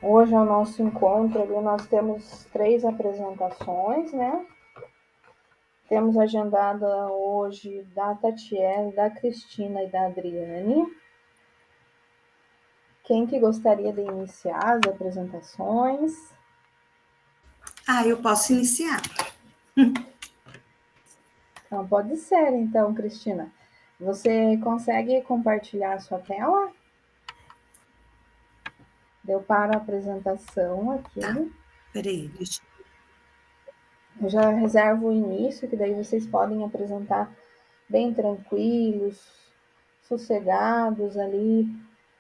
Hoje é o nosso encontro ali, nós temos 3 apresentações, né? Temos agendada hoje da Tatiele, da Cristina e da Adriane. Quem que gostaria de iniciar as apresentações? Eu posso iniciar. Então, pode ser, então, Cristina. Você consegue compartilhar a sua tela? Deu para a apresentação aqui. Tá, peraí, deixa Eu já reservo o início, que daí vocês podem apresentar bem tranquilos, sossegados ali,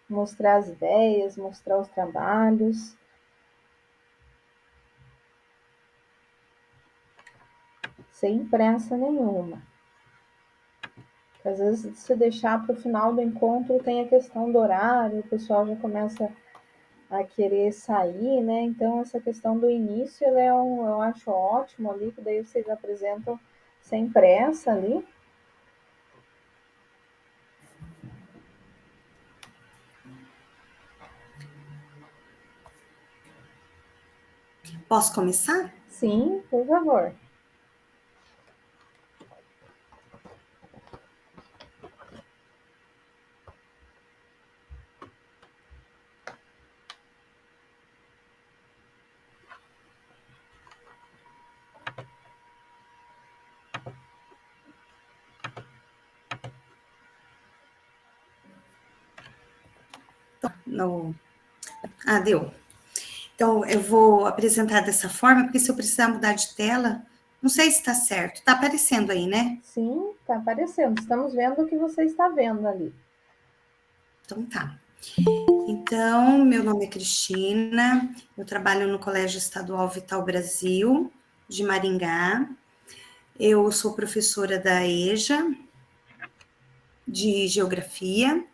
mostrar as ideias, mostrar os trabalhos. Sem pressa nenhuma. Às vezes, se deixar para o final do encontro, tem a questão do horário, o pessoal já começa a querer sair, né? Então, essa questão do início, eu acho ótimo ali, que daí vocês apresentam sem pressa ali. Posso começar? Sim, por favor. No... Deu. Então, eu vou apresentar dessa forma, porque se eu precisar mudar de tela, não sei se está certo. Está aparecendo aí, né? Sim, está aparecendo. Estamos vendo o que você está vendo ali. Então, tá. Então, meu nome é Cristina, eu trabalho no Colégio Estadual Vital Brasil, de Maringá. Eu sou professora da EJA, de Geografia,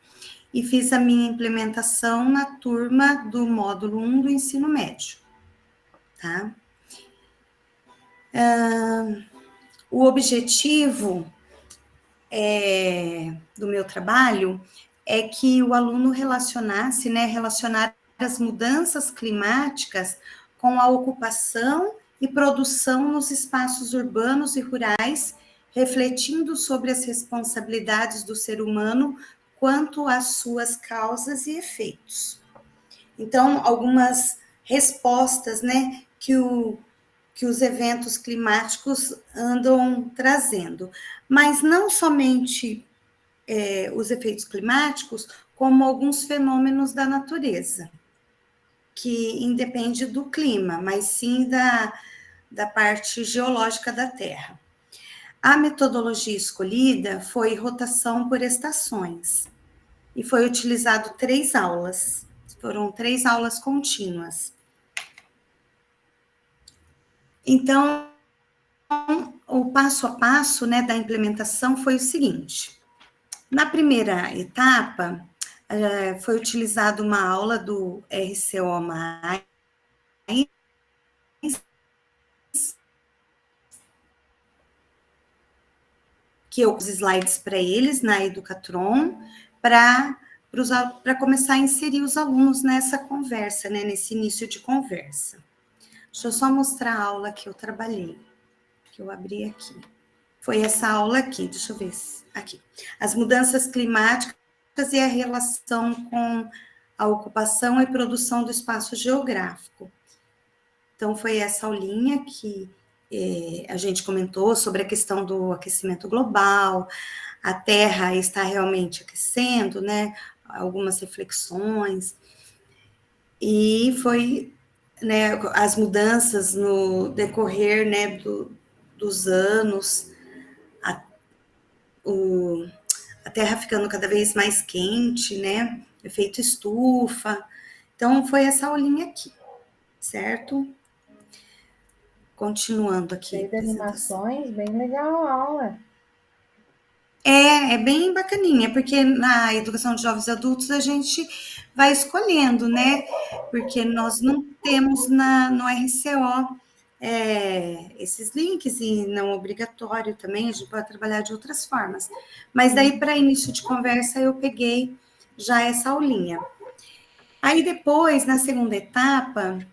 e fiz a minha implementação na turma do módulo 1 do ensino médio, tá? O objetivo do meu trabalho é que o aluno relacionar as mudanças climáticas com a ocupação e produção nos espaços urbanos e rurais, refletindo sobre as responsabilidades do ser humano quanto às suas causas e efeitos. Então, algumas respostas, né, que os eventos climáticos andam trazendo, mas não somente os efeitos climáticos, como alguns fenômenos da natureza, que independe do clima, mas sim da parte geológica da Terra. A metodologia escolhida foi rotação por estações, e foi utilizado 3 aulas, foram 3 aulas contínuas. Então, o passo a passo, né, da implementação foi o seguinte: na primeira etapa, foi utilizada uma aula do RCO+, que eu pus slides para eles na Educatron, para começar a inserir os alunos nessa conversa, né, nesse início de conversa. Deixa eu só mostrar a aula que eu trabalhei, que eu abri aqui. Foi essa aula aqui, deixa eu ver, aqui. As mudanças climáticas e a relação com a ocupação e produção do espaço geográfico. Então, foi essa aulinha que a gente comentou sobre a questão do aquecimento global, a Terra está realmente aquecendo, né? Algumas reflexões. E foi, né, as mudanças no decorrer, né, dos anos, a Terra ficando cada vez mais quente, né? Efeito estufa. Então, foi essa aulinha aqui, certo? Continuando aqui a Cheio de apresentação. animações, bem legal a aula. É bem bacaninha, porque na educação de jovens e adultos a gente vai escolhendo, né? Porque nós não temos no RCO esses links e não obrigatório também, a gente pode trabalhar de outras formas. Mas daí, para início de conversa, eu peguei já essa aulinha. Aí depois, na segunda etapa,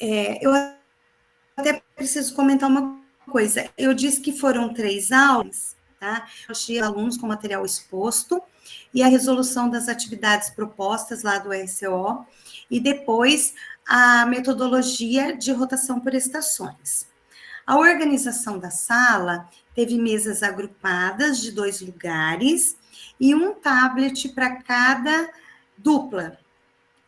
eu até preciso comentar uma coisa. Eu disse que foram 3 aulas, tá? Eu achei alunos com material exposto e a resolução das atividades propostas lá do SO, e depois a metodologia de rotação por estações. A organização da sala teve mesas agrupadas de 2 lugares e um tablet para cada dupla,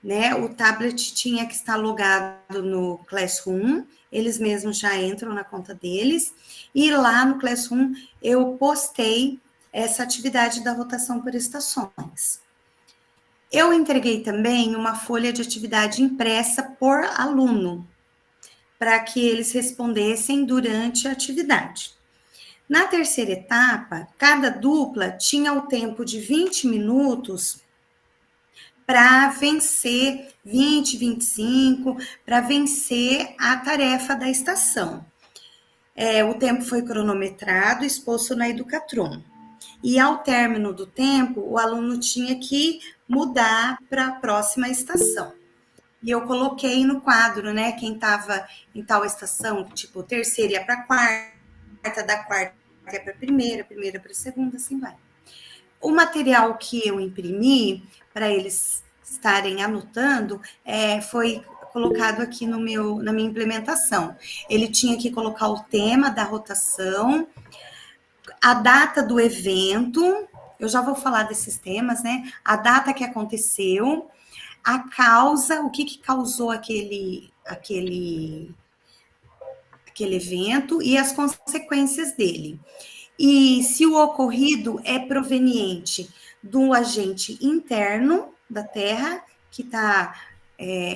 né? O tablet tinha que estar logado no Classroom, eles mesmos já entram na conta deles, e lá no Classroom eu postei essa atividade da rotação por estações. Eu entreguei também uma folha de atividade impressa por aluno, para que eles respondessem durante a atividade. Na terceira etapa, cada dupla tinha o tempo de 20 minutos para vencer 20, 25, para vencer a tarefa da estação. O tempo foi cronometrado, exposto na Educatron. E ao término do tempo, o aluno tinha que mudar para a próxima estação. E eu coloquei no quadro, né, quem estava em tal estação, tipo, terceira ia para a quarta, da quarta ia para a primeira para a segunda, assim vai. O material que eu imprimi, para eles estarem anotando, foi colocado aqui na minha implementação. Ele tinha que colocar o tema da rotação, a data do evento, eu já vou falar desses temas, né? A data que aconteceu, a causa, o que causou aquele evento e as consequências dele. E se o ocorrido é proveniente do agente interno da Terra, que está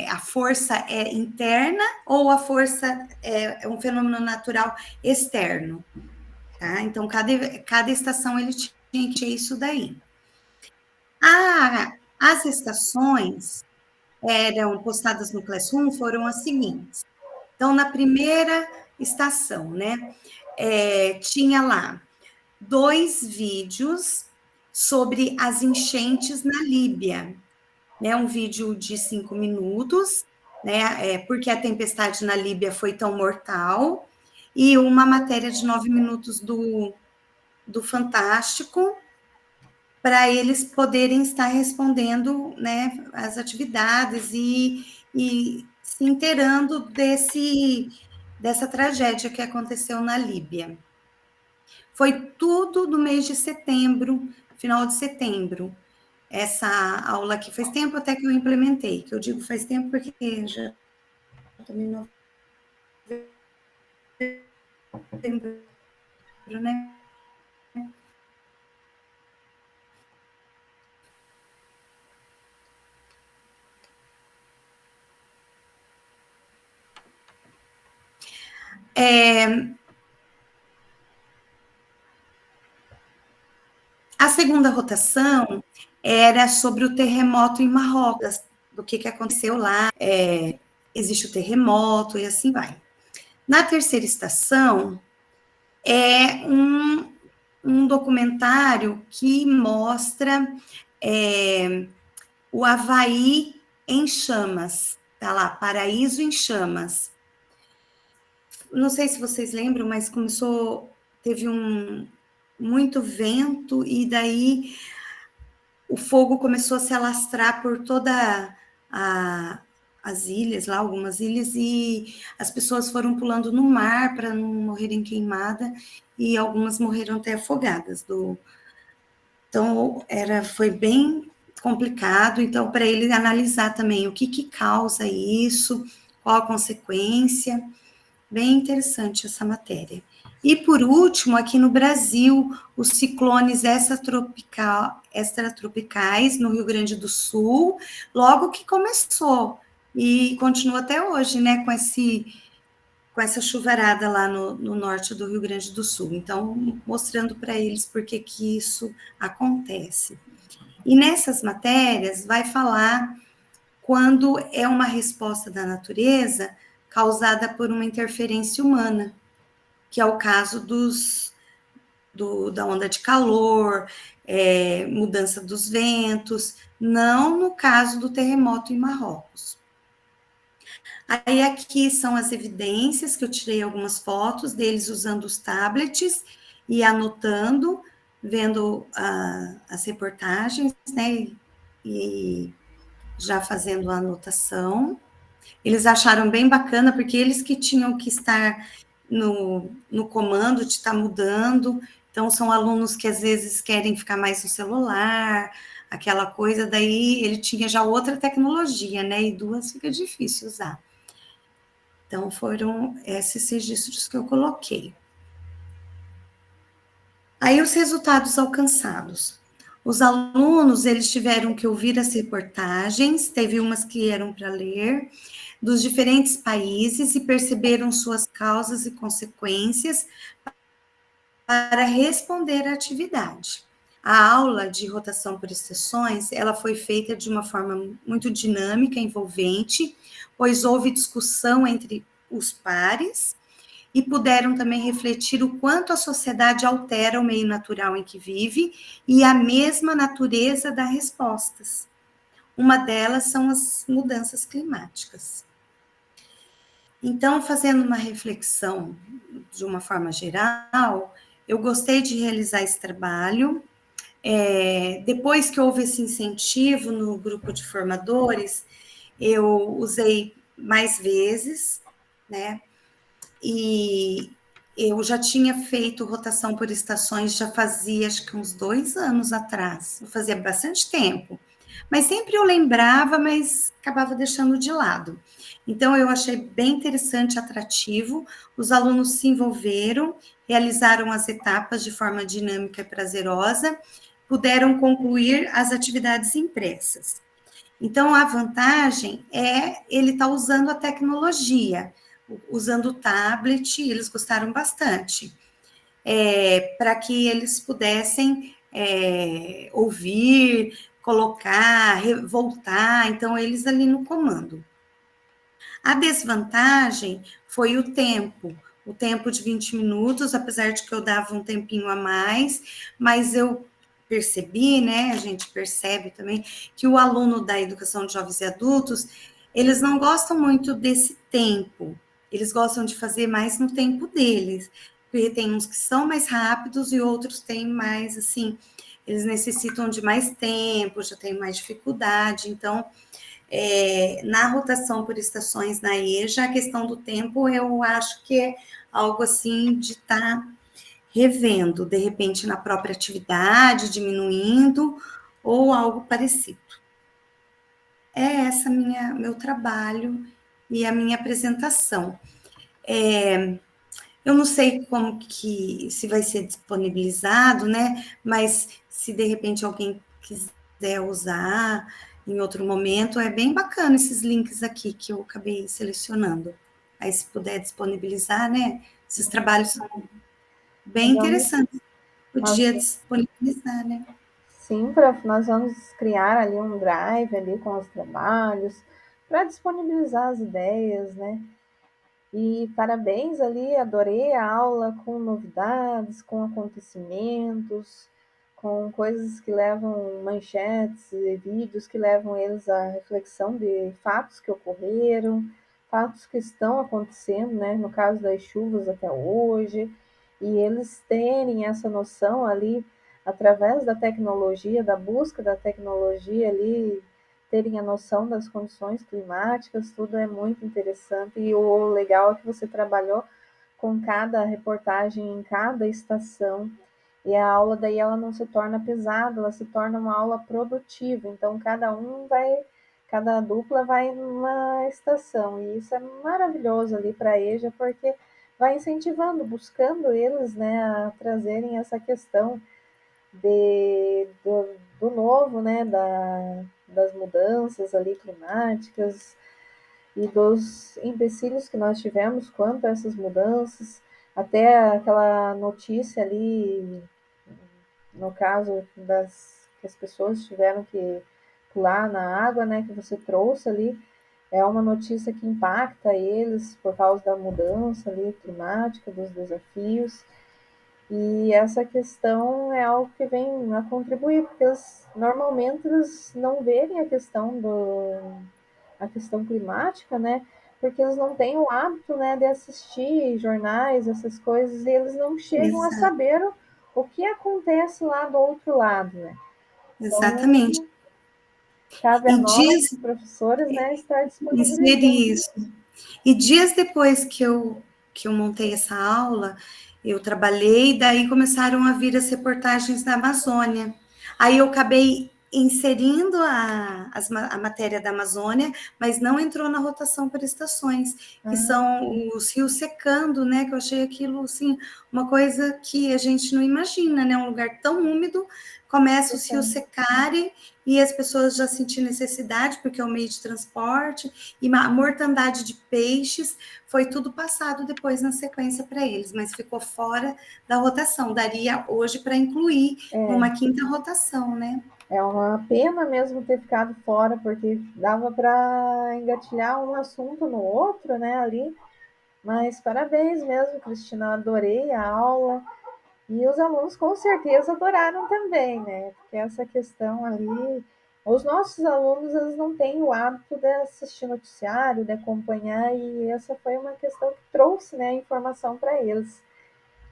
a força é interna ou a força é um fenômeno natural externo, tá? Então, cada estação ele tinha que ter isso daí. As estações eram postadas no Classroom foram as seguintes. Então, na primeira estação, né, tinha lá 2 vídeos sobre as enchentes na Líbia, né? Um vídeo de 5 minutos, né? Porque a tempestade na Líbia foi tão mortal, e uma matéria de 9 minutos do Fantástico, para eles poderem estar respondendo, né, as atividades e se inteirando dessa tragédia que aconteceu na Líbia. Foi tudo no mês de setembro, final de setembro. Essa aula aqui faz tempo até que eu implementei, que eu digo faz tempo porque já também não setembro, né? A segunda rotação era sobre o terremoto em Marrocos, do que aconteceu lá, existe o terremoto e assim vai. Na terceira estação, é um documentário que mostra o Havaí em chamas, tá lá, Paraíso em Chamas. Não sei se vocês lembram, mas teve muito vento, e daí o fogo começou a se alastrar por toda as ilhas, lá algumas ilhas, e as pessoas foram pulando no mar para não morrerem queimadas, e algumas morreram até afogadas. Então, foi bem complicado, então, para ele analisar também o que causa isso, qual a consequência. Bem interessante essa matéria. E, por último, aqui no Brasil, os ciclones extratropicais no Rio Grande do Sul, logo que começou, e continua até hoje, né, com essa chuvarada lá no norte do Rio Grande do Sul. Então, mostrando para eles por que isso acontece. E nessas matérias vai falar quando é uma resposta da natureza causada por uma interferência humana, que é o caso da onda de calor, mudança dos ventos, não no caso do terremoto em Marrocos. Aí aqui são as evidências, que eu tirei algumas fotos deles usando os tablets e anotando, vendo as reportagens, né, e já fazendo a anotação. Eles acharam bem bacana, porque eles que tinham que estar no comando de estar mudando, então são alunos que às vezes querem ficar mais no celular, aquela coisa, daí ele tinha já outra tecnologia, né, e duas fica difícil usar. Então, foram esses registros que eu coloquei. Aí, os resultados alcançados. Os alunos, eles tiveram que ouvir as reportagens, teve umas que eram para ler, dos diferentes países e perceberam suas causas e consequências para responder à atividade. A aula de rotação por estações, ela foi feita de uma forma muito dinâmica, envolvente, pois houve discussão entre os pares e puderam também refletir o quanto a sociedade altera o meio natural em que vive e a mesma natureza das respostas. Uma delas são as mudanças climáticas. Então, fazendo uma reflexão de uma forma geral, eu gostei de realizar esse trabalho. Depois que houve esse incentivo no grupo de formadores, eu usei mais vezes, né? E eu já tinha feito rotação por estações, já fazia acho que uns 2 anos atrás, fazia bastante tempo. Mas sempre eu lembrava, mas acabava deixando de lado. Então, eu achei bem interessante, atrativo. Os alunos se envolveram, realizaram as etapas de forma dinâmica e prazerosa, puderam concluir as atividades impressas. Então, a vantagem é ele estar usando a tecnologia, usando o tablet, eles gostaram bastante, para que eles pudessem ouvir, colocar, voltar, então eles ali no comando. A desvantagem foi o tempo de 20 minutos, apesar de que eu dava um tempinho a mais, mas eu percebi, né, a gente percebe também, que o aluno da educação de jovens e adultos, eles não gostam muito desse tempo, eles gostam de fazer mais no tempo deles, porque tem uns que são mais rápidos e outros têm mais, assim, eles necessitam de mais tempo, já tem mais dificuldade, então na rotação por estações na EJA, a questão do tempo, eu acho que é algo assim de estar revendo, de repente na própria atividade, diminuindo, ou algo parecido. É essa meu trabalho e a minha apresentação. Eu não sei como que, se vai ser disponibilizado, né? Mas se de repente alguém quiser usar em outro momento, é bem bacana esses links aqui que eu acabei selecionando. Aí, se puder disponibilizar, né? Esses trabalhos são bem interessantes. Podia disponibilizar, né? Sim, nós vamos criar ali um drive ali com os trabalhos para disponibilizar as ideias, né? E parabéns ali, adorei a aula com novidades, com acontecimentos, com coisas que levam manchetes e vídeos que levam eles à reflexão de fatos que ocorreram, fatos que estão acontecendo, né? No caso das chuvas até hoje, e eles terem essa noção ali através da tecnologia, da busca da tecnologia ali, terem a noção das condições climáticas, tudo é muito interessante. E o legal é que você trabalhou com cada reportagem em cada estação. E a aula daí ela não se torna pesada, ela se torna uma aula produtiva. Então cada dupla vai numa estação. E isso é maravilhoso ali para a EJA, porque vai incentivando, buscando eles, né, a trazerem essa questão do novo, né, das mudanças ali climáticas e dos empecilhos que nós tivemos quanto a essas mudanças, até aquela notícia ali, no caso das que as pessoas tiveram que pular na água, né, que você trouxe ali, é uma notícia que impacta eles por causa da mudança ali climática, dos desafios. E essa questão é algo que vem a contribuir, porque normalmente eles não verem a questão climática, né? Porque eles não têm o hábito, né, de assistir jornais, essas coisas, e eles não chegam a Exato, saber o que acontece lá do outro lado, né? Então, exatamente. cabe a E nós, dias, professores, né, estar disponibilizando. inserir isso. E dias depois que eu montei essa aula, eu trabalhei, daí começaram a vir as reportagens da Amazônia. Aí eu acabei inserindo a matéria da Amazônia, mas não entrou na rotação por estações, que Ah, são os rios secando, né? Que eu achei aquilo, assim, uma coisa que a gente não imagina, né? Um lugar tão úmido, começa os rios secarem e as pessoas já sentindo necessidade, porque é o meio de transporte, e a mortandade de peixes, foi tudo passado depois na sequência para eles, mas ficou fora da rotação. Daria hoje para incluir numa quinta rotação, né? é uma pena mesmo ter ficado fora, porque dava para engatilhar um assunto no outro, né, ali. Mas parabéns mesmo, Cristina, adorei a aula. E os alunos com certeza adoraram também, né? Porque essa questão ali, os nossos alunos eles não têm o hábito de assistir noticiário, de acompanhar, e essa foi uma questão que trouxe, né, a informação para eles.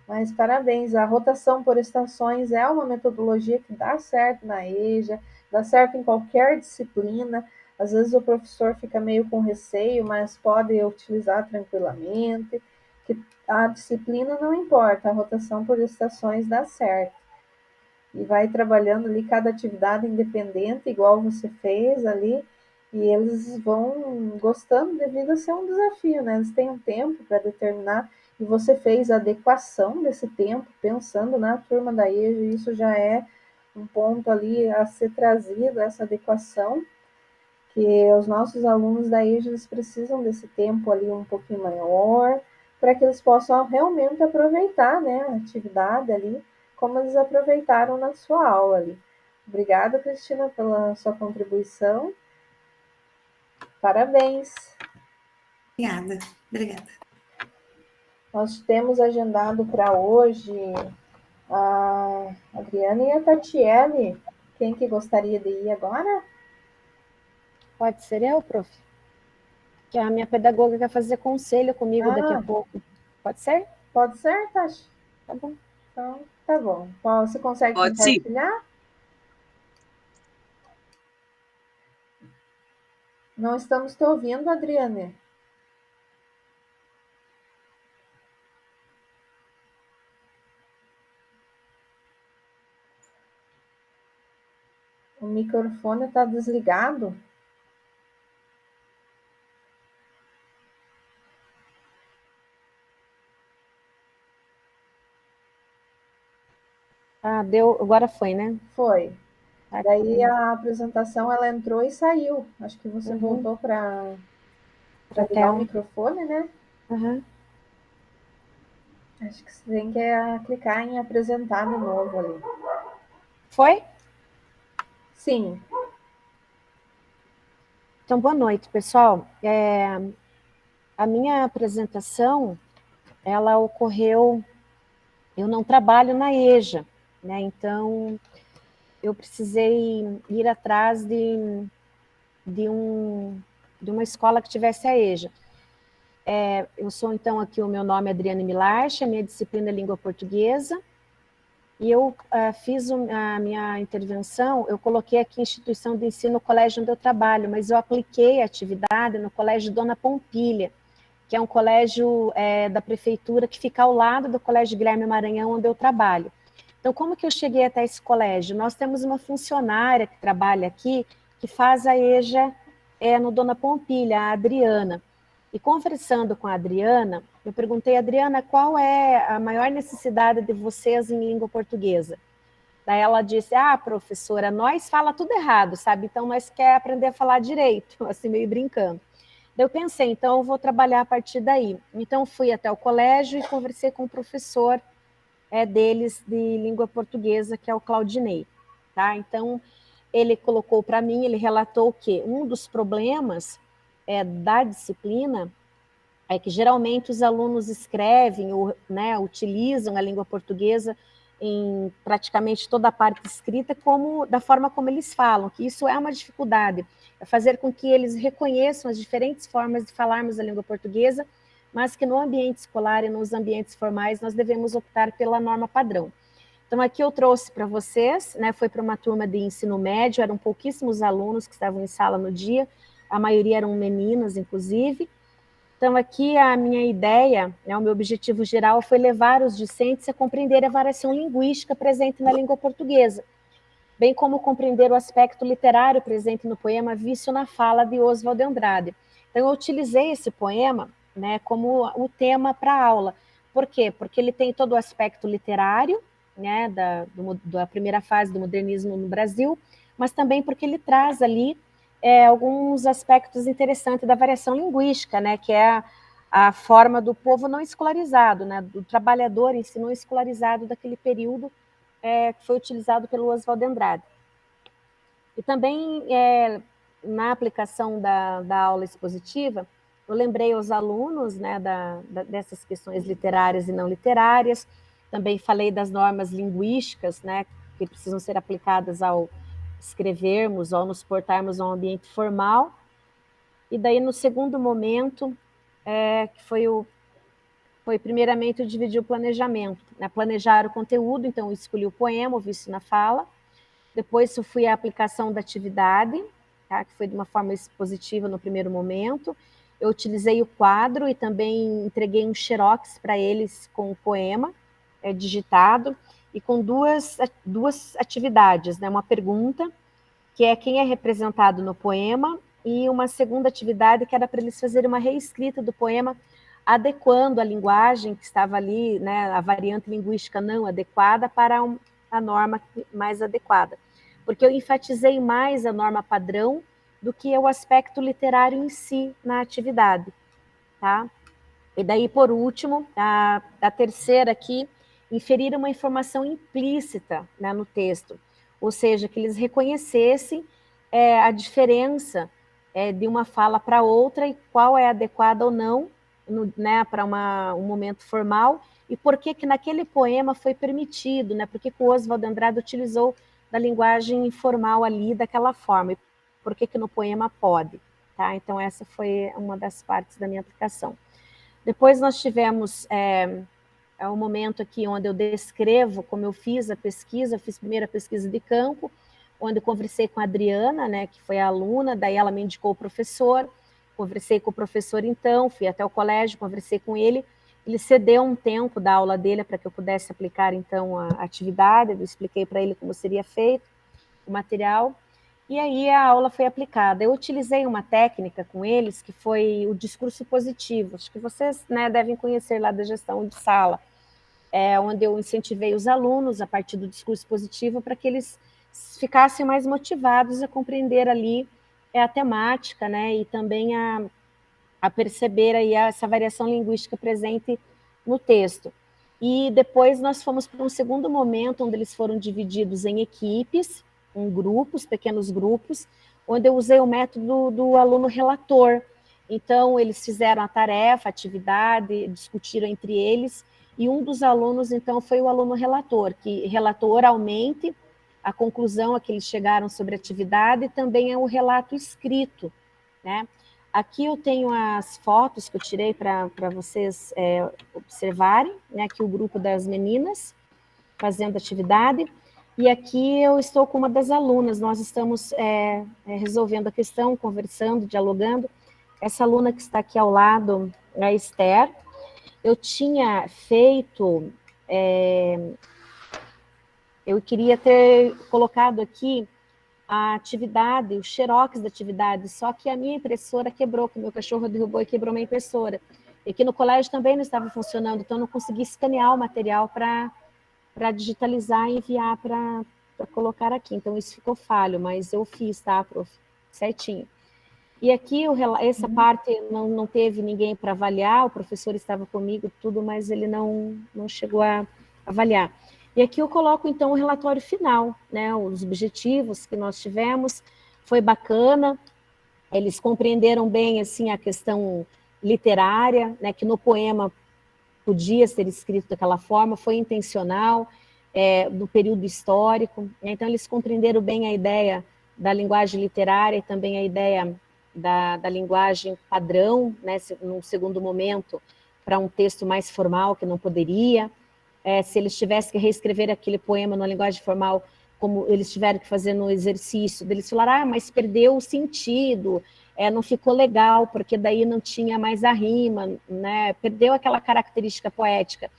Mas parabéns, a rotação por estações é uma metodologia que dá certo na EJA, dá certo em qualquer disciplina. Às vezes o professor fica meio com receio, mas pode utilizar tranquilamente. Que a disciplina não importa, a rotação por estações dá certo. E vai trabalhando ali cada atividade independente, igual você fez ali, e eles vão gostando devido a ser um desafio, né? Eles têm um tempo para determinar e você fez a adequação desse tempo pensando na turma da EJA, e isso já é um ponto ali a ser trazido, essa adequação, que os nossos alunos da EJA eles precisam desse tempo ali um pouquinho maior, para que eles possam realmente aproveitar, né, a atividade ali, como eles aproveitaram na sua aula ali. Obrigada, Cristina, pela sua contribuição. Parabéns. Obrigada, obrigada. Nós temos agendado para hoje a Adriana e a Tatiele. Quem que gostaria de ir agora? Pode ser eu, prof? Que a minha pedagoga quer fazer conselho comigo daqui a Ah, pouco. Pode ser? pode ser, Tati? Tá bom. Então, tá bom. Você consegue Pode sim. compartilhar? Não estamos te ouvindo, Adriane. O microfone está desligado. Ah, deu. Agora foi, né? Foi. Tá Daí aqui. a apresentação ela entrou e saiu. Acho que você Uhum. voltou para Pra ligar o tela. microfone, né? Uhum. Acho que você tem que clicar em apresentar de novo ali. Foi? Sim. Então, boa noite, pessoal. A minha apresentação, ela ocorreu. Eu não trabalho na EJA, né? Então, eu precisei ir atrás de, um, de uma escola que tivesse a EJA. Eu sou, então, aqui, o meu nome é Adriane Milarche, a minha disciplina é língua portuguesa, e eu fiz a minha intervenção, eu coloquei aqui instituição de ensino, no colégio onde eu trabalho, mas eu apliquei a atividade no colégio Dona Pompilha, que é um colégio da prefeitura que fica ao lado do colégio Guilherme Maranhão, onde eu trabalho. Então, como que eu cheguei até esse colégio? Nós temos uma funcionária que trabalha aqui, que faz a EJA no Dona Pompilha, a Adriana. E conversando com a Adriana, eu perguntei, Adriana, qual é a maior necessidade de vocês em língua portuguesa? Daí ela disse, professora, nós fala tudo errado, sabe? Então, nós quer aprender a falar direito, assim, meio brincando. Daí eu pensei, então eu vou trabalhar a partir daí. Então, fui até o colégio e conversei com o professor deles de língua portuguesa, que é o Claudinei. Tá? Então, ele colocou para mim, ele relatou que um dos problemas da disciplina é que geralmente os alunos escrevem ou, né, utilizam a língua portuguesa em praticamente toda a parte escrita como da forma como eles falam, que isso é uma dificuldade, é fazer com que eles reconheçam as diferentes formas de falarmos a língua portuguesa, mas que no ambiente escolar e nos ambientes formais nós devemos optar pela norma padrão. Então aqui eu trouxe para vocês, né, foi para uma turma de ensino médio, eram pouquíssimos alunos que estavam em sala no dia, a maioria eram meninas, inclusive. Então, aqui a minha ideia, né, o meu objetivo geral foi levar os discentes a compreender a variação linguística presente na língua portuguesa, bem como compreender o aspecto literário presente no poema Vício na Fala, de Oswald de Andrade. Então, eu utilizei esse poema, né, como o tema para a aula. Por quê? Porque ele tem todo o aspecto literário, né, da primeira fase do modernismo no Brasil, mas também porque ele traz ali alguns aspectos interessantes da variação linguística, né, que é a forma do povo não escolarizado, né, do trabalhador em si não escolarizado daquele período que foi utilizado pelo Oswald de Andrade. E também, na aplicação da aula expositiva, eu lembrei aos alunos, né, dessas questões literárias e não literárias, também falei das normas linguísticas, né, que precisam ser aplicadas ao escrevermos, ao nos portarmos a um ambiente formal. E daí, no segundo momento, que foi primeiramente eu dividi o planejamento, né, planejar o conteúdo, então eu escolhi o poema, o Vício na Fala. Depois eu fui à aplicação da atividade, tá, que foi de uma forma expositiva no primeiro momento. Eu utilizei o quadro e também entreguei um xerox para eles com o poema digitado e com duas atividades, né, uma pergunta, que é quem é representado no poema, e uma segunda atividade que era para eles fazerem uma reescrita do poema, adequando a linguagem que estava ali, né, a variante linguística não adequada para a norma mais adequada. Porque eu enfatizei mais a norma padrão do que o aspecto literário em si na atividade, tá? E daí, por último, a terceira aqui, inferir uma informação implícita, né, no texto, ou seja, que eles reconhecessem a diferença de uma fala para outra e qual é adequada ou não, né, para um momento formal, e por que naquele poema foi permitido, né, por que o Oswald de Andrade utilizou da linguagem informal ali daquela forma, e por que no poema pode. Tá? Então, essa foi uma das partes da minha aplicação. Depois nós tivemos um momento aqui onde eu descrevo como eu fiz a pesquisa, fiz primeiro a pesquisa de campo, onde eu conversei com a Adriana, né, que foi a aluna, daí ela me indicou o professor, conversei com o professor então, fui até o colégio, conversei com ele cedeu um tempo da aula dele para que eu pudesse aplicar então a atividade, eu expliquei para ele como seria feito o material, e aí a aula foi aplicada. Eu utilizei uma técnica com eles, que foi o discurso positivo. Acho que vocês, né, devem conhecer lá da gestão de sala, onde eu incentivei os alunos, a partir do discurso positivo, para que eles ficassem mais motivados a compreender ali a temática, né, e também a perceber aí essa variação linguística presente no texto. E depois nós fomos para um segundo momento, onde eles foram divididos em equipes, em grupos, pequenos grupos, onde eu usei o método do aluno relator. Então, eles fizeram a tarefa, a atividade, discutiram entre eles, e um dos alunos, então, foi o aluno relator, que relatou oralmente a conclusão a que eles chegaram sobre a atividade, e também é o relato escrito, né? Aqui eu tenho as fotos que eu tirei para vocês observarem, né? Aqui o grupo das meninas fazendo atividade, e aqui eu estou com uma das alunas, nós estamos resolvendo a questão, conversando, dialogando. Essa aluna que está aqui ao lado é a Esther. Eu tinha feito, eu queria ter colocado aqui a atividade, o xerox da atividade, só que a minha impressora quebrou, que o meu cachorro derrubou e quebrou minha impressora. E aqui no colégio também não estava funcionando, então eu não consegui escanear o material para digitalizar e enviar para colocar aqui. Então isso ficou falho, mas eu fiz, tá, prof? Certinho. E aqui essa parte não teve ninguém para avaliar, o professor estava comigo, tudo, mas ele não chegou a avaliar. E aqui eu coloco, então, o relatório final, né, os objetivos que nós tivemos, foi bacana, Eles compreenderam bem assim a questão literária, né, que no poema podia ser escrito daquela forma, foi intencional, do período histórico. Então, eles compreenderam bem a ideia da linguagem literária e também a ideia da linguagem padrão, né, num segundo momento, para um texto mais formal, que não poderia. Se eles tivessem que reescrever aquele poema numa linguagem formal, como eles tiveram que fazer no exercício, eles falaram, mas perdeu o sentido, não ficou legal, porque daí não tinha mais a rima, né? Perdeu aquela característica poética.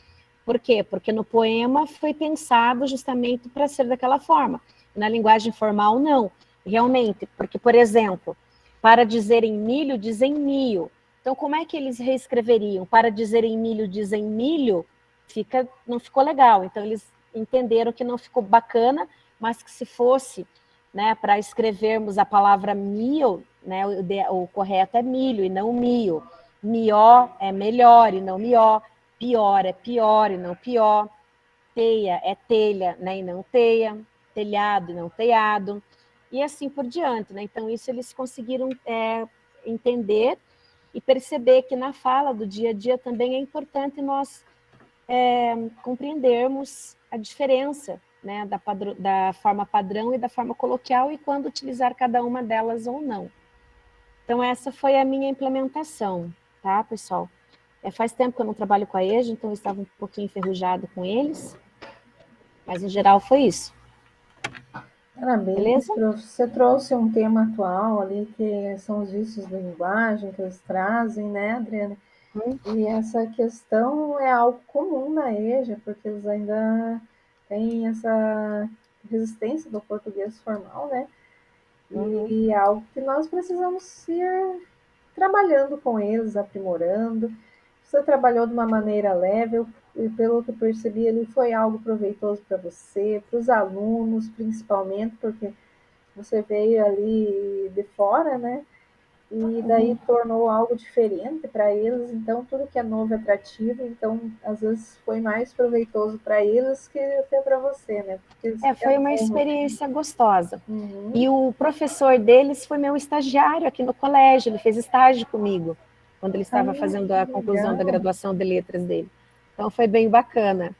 Por quê? Porque no poema foi pensado justamente para ser daquela forma. Na linguagem formal, não. Realmente, porque, por exemplo, para dizer em milho, dizem mio. Então, como é que eles reescreveriam? Para dizer em milho, dizem milho, não ficou legal. Então, eles entenderam que não ficou bacana, mas que se fosse, né, para escrevermos a palavra mil, né, o correto é milho e não mio. Mió é melhor e não mió. Pior é pior e não pior. Teia é telha, né, e não teia. Telhado e não telhado. E assim por diante, né? Então, isso eles conseguiram entender e perceber que na fala do dia a dia também é importante nós compreendermos a diferença, né, da forma padrão e da forma coloquial e quando utilizar cada uma delas ou não. Então, essa foi a minha implementação, tá, pessoal? Faz tempo que eu não trabalho com a EJA, então eu estava um pouquinho enferrujado com eles, mas, em geral, foi isso. Parabéns, prof. Você trouxe um tema atual ali, que são os vícios da linguagem que eles trazem, né, Adriana? E essa questão é algo comum na EJA, porque eles ainda têm essa resistência do português formal, né? E é algo que nós precisamos ir trabalhando com eles, aprimorando. Você trabalhou de uma maneira leve, e pelo que eu percebi, ele foi algo proveitoso para você, para os alunos, principalmente, porque você veio ali de fora, né? E daí tornou algo diferente para eles, então tudo que é novo é atrativo, então às vezes foi mais proveitoso para eles que até para você, né? Foi uma experiência gostosa. E o professor deles foi meu estagiário aqui no colégio, ele fez estágio comigo, quando ele estava fazendo a conclusão da graduação de letras dele. Então foi bem bacana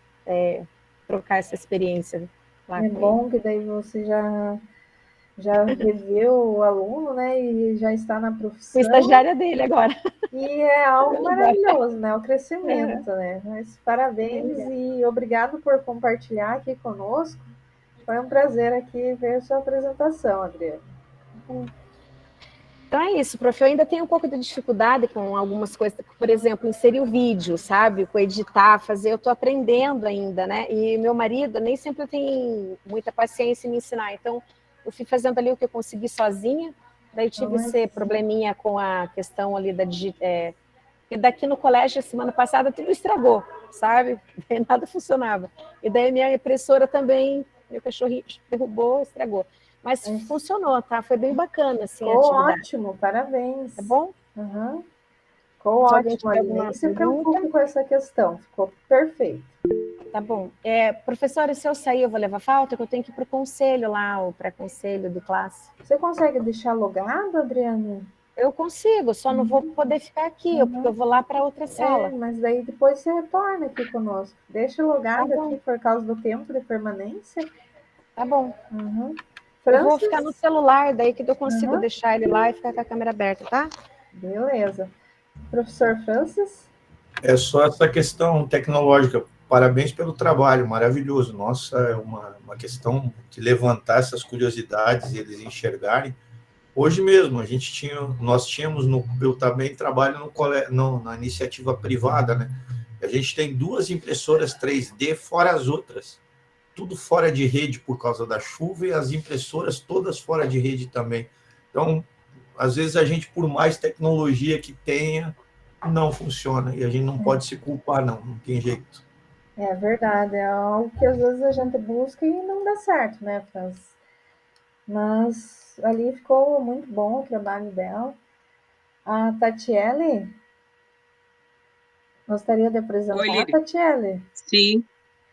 trocar essa experiência lá com bom ele. Que daí você já reveu o aluno, né, e já está na profissão. Fui estagiária dele agora. E é algo maravilhoso, né, o crescimento, né, mas parabéns e obrigado por compartilhar aqui conosco. Foi um prazer aqui ver sua apresentação, Adriana. Então é isso, prof. Eu ainda tenho um pouco de dificuldade com algumas coisas, por exemplo, inserir o vídeo, sabe? Com editar, fazer, eu estou aprendendo ainda, né? E meu marido nem sempre tem muita paciência em me ensinar, então eu fui fazendo ali o que eu consegui sozinha, daí tive esse probleminha com a questão ali porque daqui no colégio, semana passada, tudo estragou, sabe? Nada funcionava. E daí minha impressora também, meu cachorrinho derrubou, estragou. Mas funcionou, tá? Foi bem bacana, assim, a atividade. Ótimo, parabéns. Tá bom? Ficou ótimo ali, nem se preocupe com essa questão, ficou perfeito. Tá bom. Professora, se eu sair, eu vou levar falta, que eu tenho que ir para o conselho lá, o pré-conselho de classe. Você consegue deixar logado, Adriana? Eu consigo, só não vou poder ficar aqui, porque eu vou lá para outra sala. Mas daí depois você retorna aqui conosco. Deixa logado aqui por causa do tempo de permanência. Tá bom. Francis? Eu vou ficar no celular, daí que eu consigo deixar ele lá e ficar com a câmera aberta, tá? Beleza. Professor Francis? É só essa questão tecnológica. Parabéns pelo trabalho, maravilhoso. Nossa, é uma questão de levantar essas curiosidades e eles enxergarem. Hoje mesmo, nós tínhamos, eu também trabalho na iniciativa privada, né? A gente tem 2 impressoras 3D fora as outras. Tudo fora de rede por causa da chuva e as impressoras todas fora de rede também. Então, às vezes a gente, por mais tecnologia que tenha, não funciona e a gente não pode se culpar, não tem jeito. É verdade, é algo que às vezes a gente busca e não dá certo, né, Francis? Mas ali ficou muito bom o trabalho dela. A Tatiele, gostaria de apresentar. Oi, Lili. Tatiele? Sim.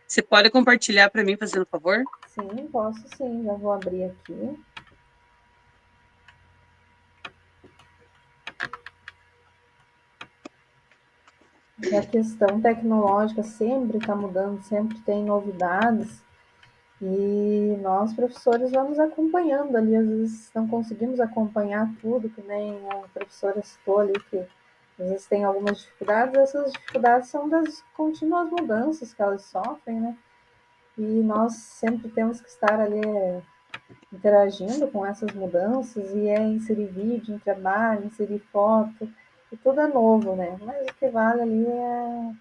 Você pode compartilhar para mim, fazendo favor? Sim, posso sim. Já vou abrir aqui. a questão tecnológica sempre está mudando, sempre tem novidades, e nós, professores, vamos acompanhando ali, às vezes não conseguimos acompanhar tudo, que nem a professora citou ali, que às vezes tem algumas dificuldades, essas dificuldades são das contínuas mudanças que elas sofrem, né? E nós sempre temos que estar ali interagindo com essas mudanças, e inserir vídeo em trabalho, inserir foto, e tudo é novo, né? Mas o que vale ali é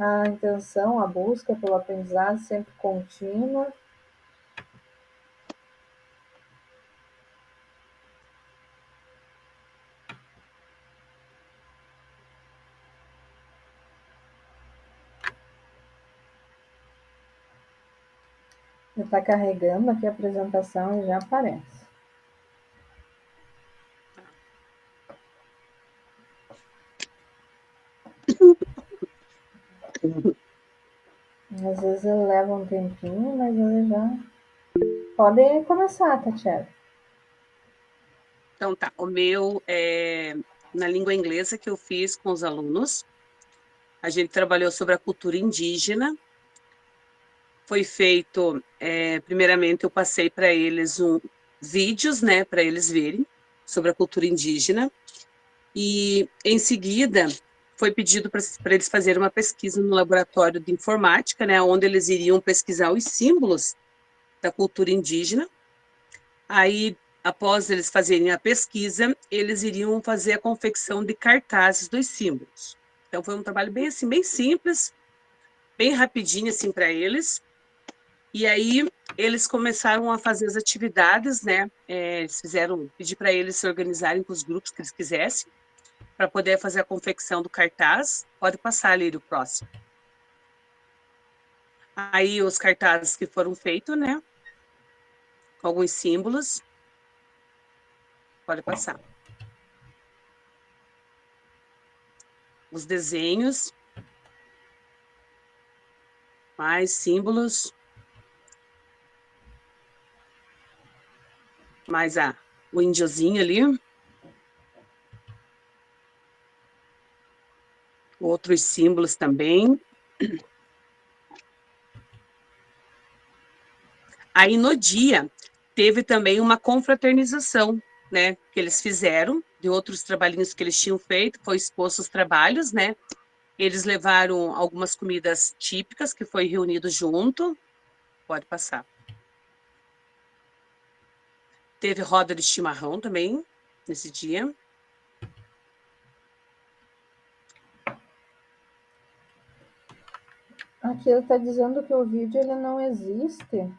a intenção, a busca pelo aprendizado sempre contínua. Está carregando aqui a apresentação e já aparece. Às vezes ele leva um tempinho, mas ele já pode começar, Tatiana. Então tá, o meu é na língua inglesa que eu fiz com os alunos. A gente trabalhou sobre a cultura indígena. Foi feito, primeiramente eu passei para eles vídeos, né, para eles verem sobre a cultura indígena. E em seguida foi pedido para eles fazerem uma pesquisa no laboratório de informática, né, onde eles iriam pesquisar os símbolos da cultura indígena. Aí, após eles fazerem a pesquisa, eles iriam fazer a confecção de cartazes dos símbolos. Então, foi um trabalho bem assim, bem simples, bem rapidinho assim para eles. E aí, eles começaram a fazer as atividades, né? Eles pedir para eles se organizarem com os grupos que eles quisessem, para poder fazer a confecção do cartaz. Pode passar ali o próximo. Aí, os cartazes que foram feitos, né? Com alguns símbolos. Pode passar. Os desenhos, mais símbolos, mais o índiozinho ali, outros símbolos também. Aí no dia teve também uma confraternização, né, que eles fizeram de outros trabalhinhos que eles tinham feito, foi exposto os trabalhos, né? Eles levaram algumas comidas típicas que foi reunido junto. Pode passar. Teve roda de chimarrão também nesse dia. Aqui ele está dizendo que o vídeo ele não existe.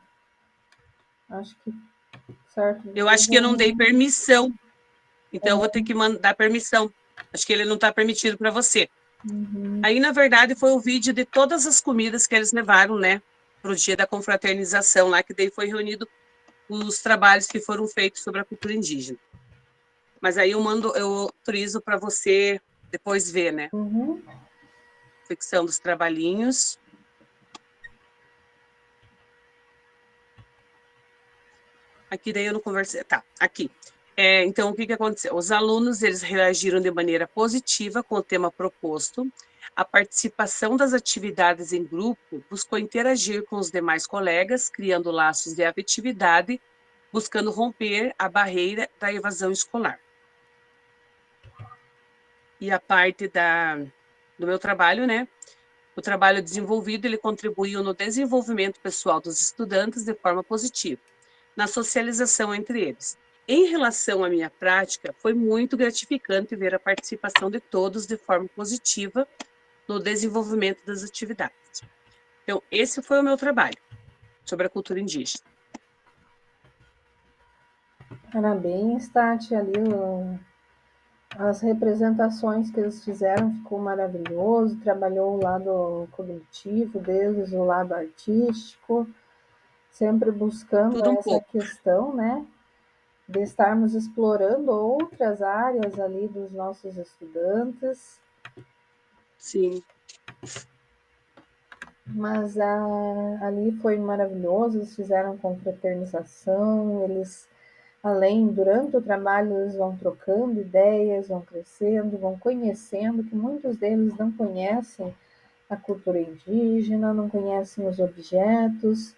Acho que certo. Eu acho que eu não dei permissão, então eu vou ter que mandar permissão. Acho que ele não está permitido para você. Uhum. Aí, na verdade, foi o vídeo de todas as comidas que eles levaram, né, para o dia da confraternização lá, que daí foi reunido os trabalhos que foram feitos sobre a cultura indígena. Mas aí eu autorizo para você depois ver, né? Uhum. Ficção dos trabalhinhos. Aqui daí eu não conversei. Tá, aqui. Então, o que aconteceu? Os alunos, eles reagiram de maneira positiva com o tema proposto. A participação das atividades em grupo buscou interagir com os demais colegas, criando laços de afetividade, buscando romper a barreira da evasão escolar. E a parte do meu trabalho, né? O trabalho desenvolvido, ele contribuiu no desenvolvimento pessoal dos estudantes de forma positiva, na socialização entre eles. Em relação à minha prática, foi muito gratificante ver a participação de todos de forma positiva no desenvolvimento das atividades. Então, esse foi o meu trabalho sobre a cultura indígena. Parabéns, Tati, ali as representações que eles fizeram ficou maravilhoso, trabalhou o lado cognitivo deles, o lado artístico, sempre buscando Tudo um essa pouco. questão, né, de estarmos explorando outras áreas ali dos nossos estudantes. Sim. Mas ali foi maravilhoso, eles fizeram confraternização, eles Além, durante o trabalho, eles vão trocando ideias, vão crescendo, vão conhecendo, que muitos deles não conhecem a cultura indígena, não conhecem os objetos,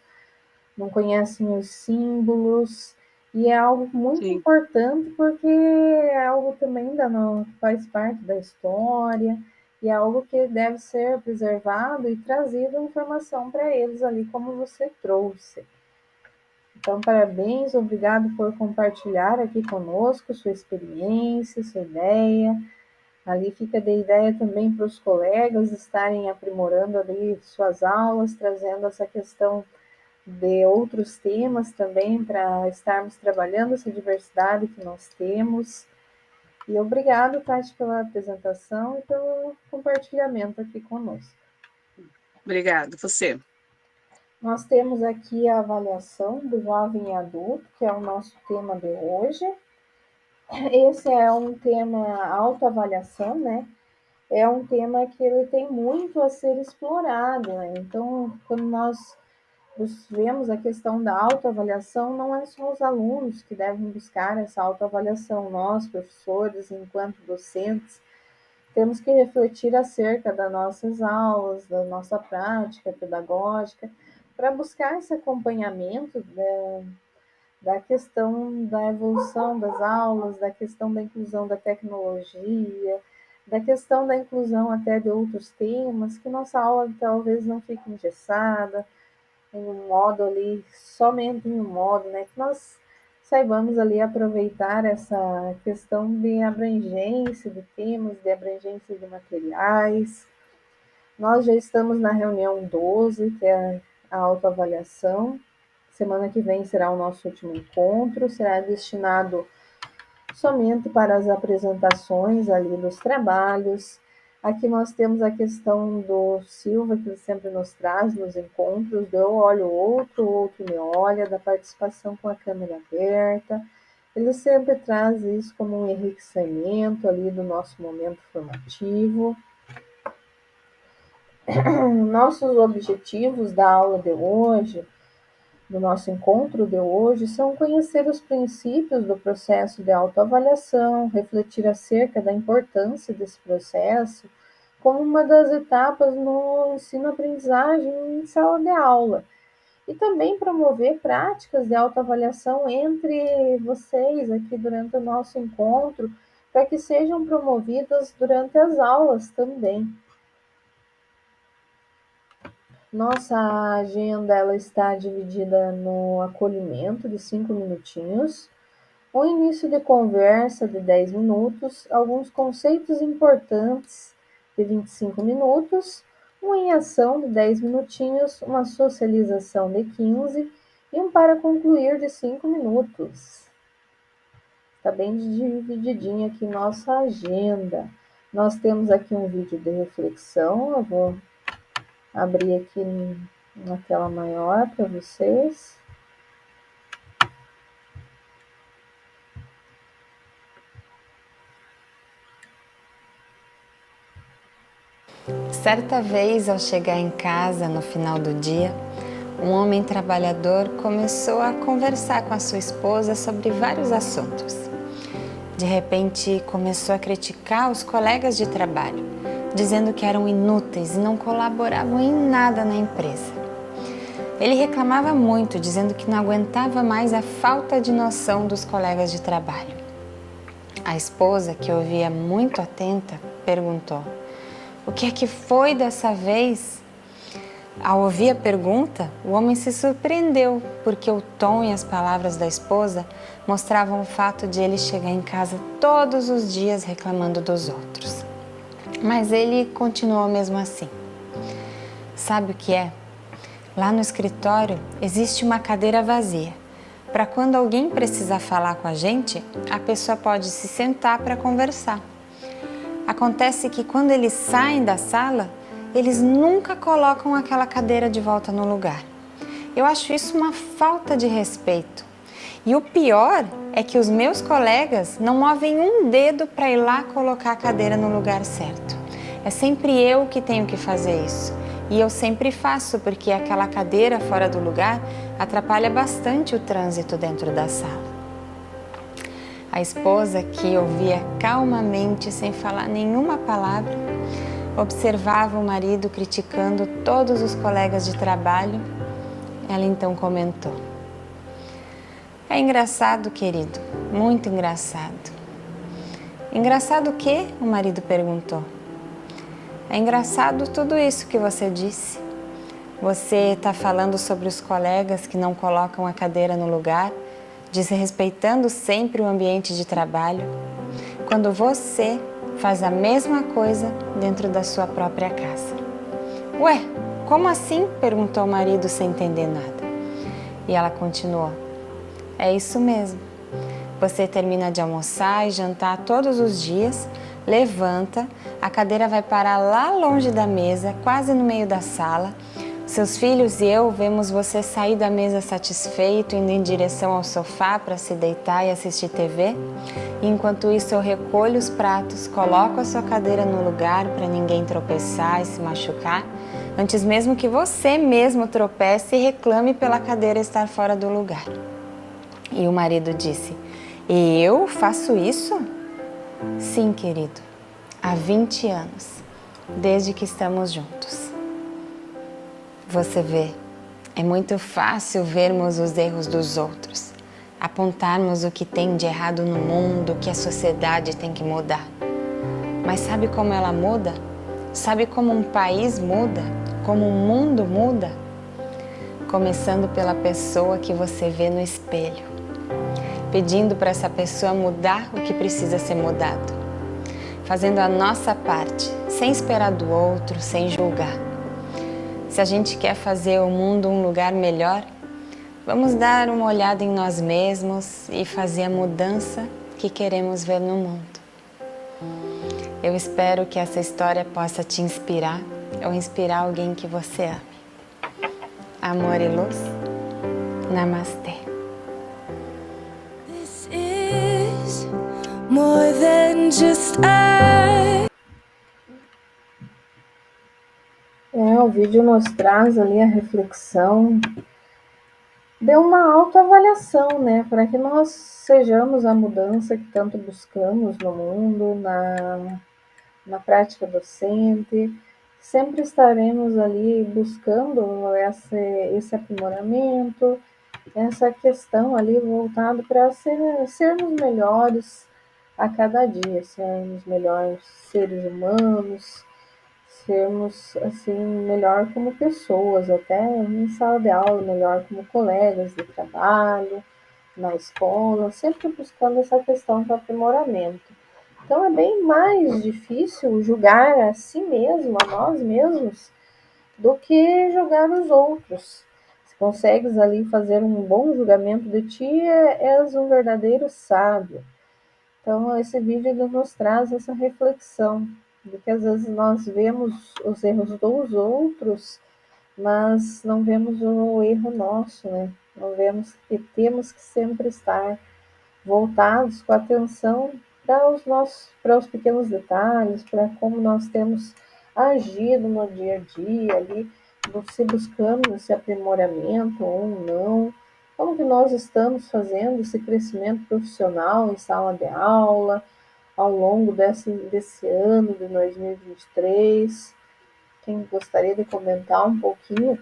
não conhecem os símbolos, e é algo muito Sim, importante porque é algo também que faz parte da história, e é algo que deve ser preservado e trazido informação para eles ali, como você trouxe. Então, parabéns, obrigado por compartilhar aqui conosco sua experiência, sua ideia. Ali fica de ideia também para os colegas estarem aprimorando ali suas aulas, trazendo essa questão de outros temas também para estarmos trabalhando essa diversidade que nós temos. E obrigado, Tati, pela apresentação e pelo compartilhamento aqui conosco. obrigada. Você. Nós temos aqui a avaliação do jovem adulto, que é o nosso tema de hoje. Esse é um tema autoavaliação, né? É um tema que ele tem muito a ser explorado, né? Então, quando nós vemos a questão da autoavaliação, não é só os alunos que devem buscar essa autoavaliação, nós, professores, enquanto docentes, temos que refletir acerca das nossas aulas, da nossa prática pedagógica, para buscar esse acompanhamento da questão da evolução das aulas, da questão da inclusão da tecnologia, da questão da inclusão até de outros temas, que nossa aula talvez não fique engessada, em um modo ali, somente em um modo, né? Que nós saibamos ali aproveitar essa questão de abrangência de temas, de abrangência de materiais. Nós já estamos na reunião 12, que é a autoavaliação. Semana que vem será o nosso último encontro, será destinado somente para as apresentações ali dos trabalhos. Aqui nós temos a questão do Silva, que ele sempre nos traz nos encontros, do eu olho o outro me olha, da participação com a câmera aberta. Ele sempre traz isso como um enriquecimento ali do nosso momento formativo. Nossos objetivos da aula de hoje, do nosso encontro de hoje, são conhecer os princípios do processo de autoavaliação, refletir acerca da importância desse processo como uma das etapas no ensino-aprendizagem em sala de aula, e também promover práticas de autoavaliação entre vocês aqui durante o nosso encontro, para que sejam promovidas durante as aulas também. Nossa agenda ela está dividida no acolhimento de 5 minutinhos, o início de conversa de 10 minutos, alguns conceitos importantes de 25 minutos, uma em ação de 10 minutinhos, uma socialização de 15 e um para concluir de 5 minutos. Está bem divididinha aqui nossa agenda. Nós temos aqui um vídeo de reflexão, eu vou abrir aqui na tela maior para vocês. Certa vez, ao chegar em casa no final do dia, um homem trabalhador começou a conversar com a sua esposa sobre vários assuntos. De repente, começou a criticar os colegas de trabalho, dizendo que eram inúteis e não colaboravam em nada na empresa. Ele reclamava muito, dizendo que não aguentava mais a falta de noção dos colegas de trabalho. A esposa, que ouvia muito atenta, perguntou: "O que é que foi dessa vez?" Ao ouvir a pergunta, o homem se surpreendeu, porque o tom e as palavras da esposa mostravam o fato de ele chegar em casa todos os dias reclamando dos outros. Mas ele continuou mesmo assim. Sabe o que é? Lá no escritório existe uma cadeira vazia. Para quando alguém precisar falar com a gente, a pessoa pode se sentar para conversar. Acontece que quando eles saem da sala, eles nunca colocam aquela cadeira de volta no lugar. Eu acho isso uma falta de respeito. E o pior é que os meus colegas não movem um dedo para ir lá colocar a cadeira no lugar certo. É sempre eu que tenho que fazer isso. E eu sempre faço, porque aquela cadeira fora do lugar atrapalha bastante o trânsito dentro da sala. A esposa, que ouvia calmamente, sem falar nenhuma palavra, observava o marido criticando todos os colegas de trabalho. Ela então comentou: "É engraçado, querido, muito engraçado." "Engraçado o quê?" o marido perguntou. "É engraçado tudo isso que você disse. Você está falando sobre os colegas que não colocam a cadeira no lugar, desrespeitando sempre o ambiente de trabalho, quando você faz a mesma coisa dentro da sua própria casa." "Ué, como assim?" perguntou o marido sem entender nada. E ela continuou: "É isso mesmo. Você termina de almoçar e jantar todos os dias, levanta, a cadeira vai parar lá longe da mesa, quase no meio da sala. Seus filhos e eu vemos você sair da mesa satisfeito, indo em direção ao sofá para se deitar e assistir TV. E enquanto isso eu recolho os pratos, coloco a sua cadeira no lugar para ninguém tropeçar e se machucar, antes mesmo que você mesmo tropece e reclame pela cadeira estar fora do lugar." E o marido disse: "Eu faço isso?" "Sim, querido, há 20 anos, desde que estamos juntos." Você vê, é muito fácil vermos os erros dos outros, apontarmos o que tem de errado no mundo, que a sociedade tem que mudar. Mas sabe como ela muda? Sabe como um país muda? Como o mundo muda? Começando pela pessoa que você vê no espelho, pedindo para essa pessoa mudar o que precisa ser mudado, fazendo a nossa parte, sem esperar do outro, sem julgar. Se a gente quer fazer o mundo um lugar melhor, vamos dar uma olhada em nós mesmos e fazer a mudança que queremos ver no mundo. Eu espero que essa história possa te inspirar ou inspirar alguém que você ame. Amor e luz. Namastê. This is more than just O vídeo nos traz ali a reflexão, deu uma autoavaliação, né, para que nós sejamos a mudança que tanto buscamos no mundo, na prática docente. Sempre estaremos ali buscando esse aprimoramento, essa questão ali voltada para sermos melhores a cada dia, sermos melhores seres humanos, sermos assim melhor como pessoas, até em sala de aula, melhor como colegas de trabalho, na escola, sempre buscando essa questão do aprimoramento. Então é bem mais difícil julgar a si mesmo, a nós mesmos, do que julgar os outros. Se consegues ali fazer um bom julgamento de ti, és um verdadeiro sábio. Então esse vídeo nos traz essa reflexão de que às vezes nós vemos os erros dos outros, mas não vemos o erro nosso, né? Não vemos que temos que sempre estar voltados com atenção para os pequenos detalhes, para como nós temos agido no dia a dia ali, se buscando esse aprimoramento ou não, como que nós estamos fazendo esse crescimento profissional em sala de aula, ao longo desse ano de 2023. Quem gostaria de comentar um pouquinho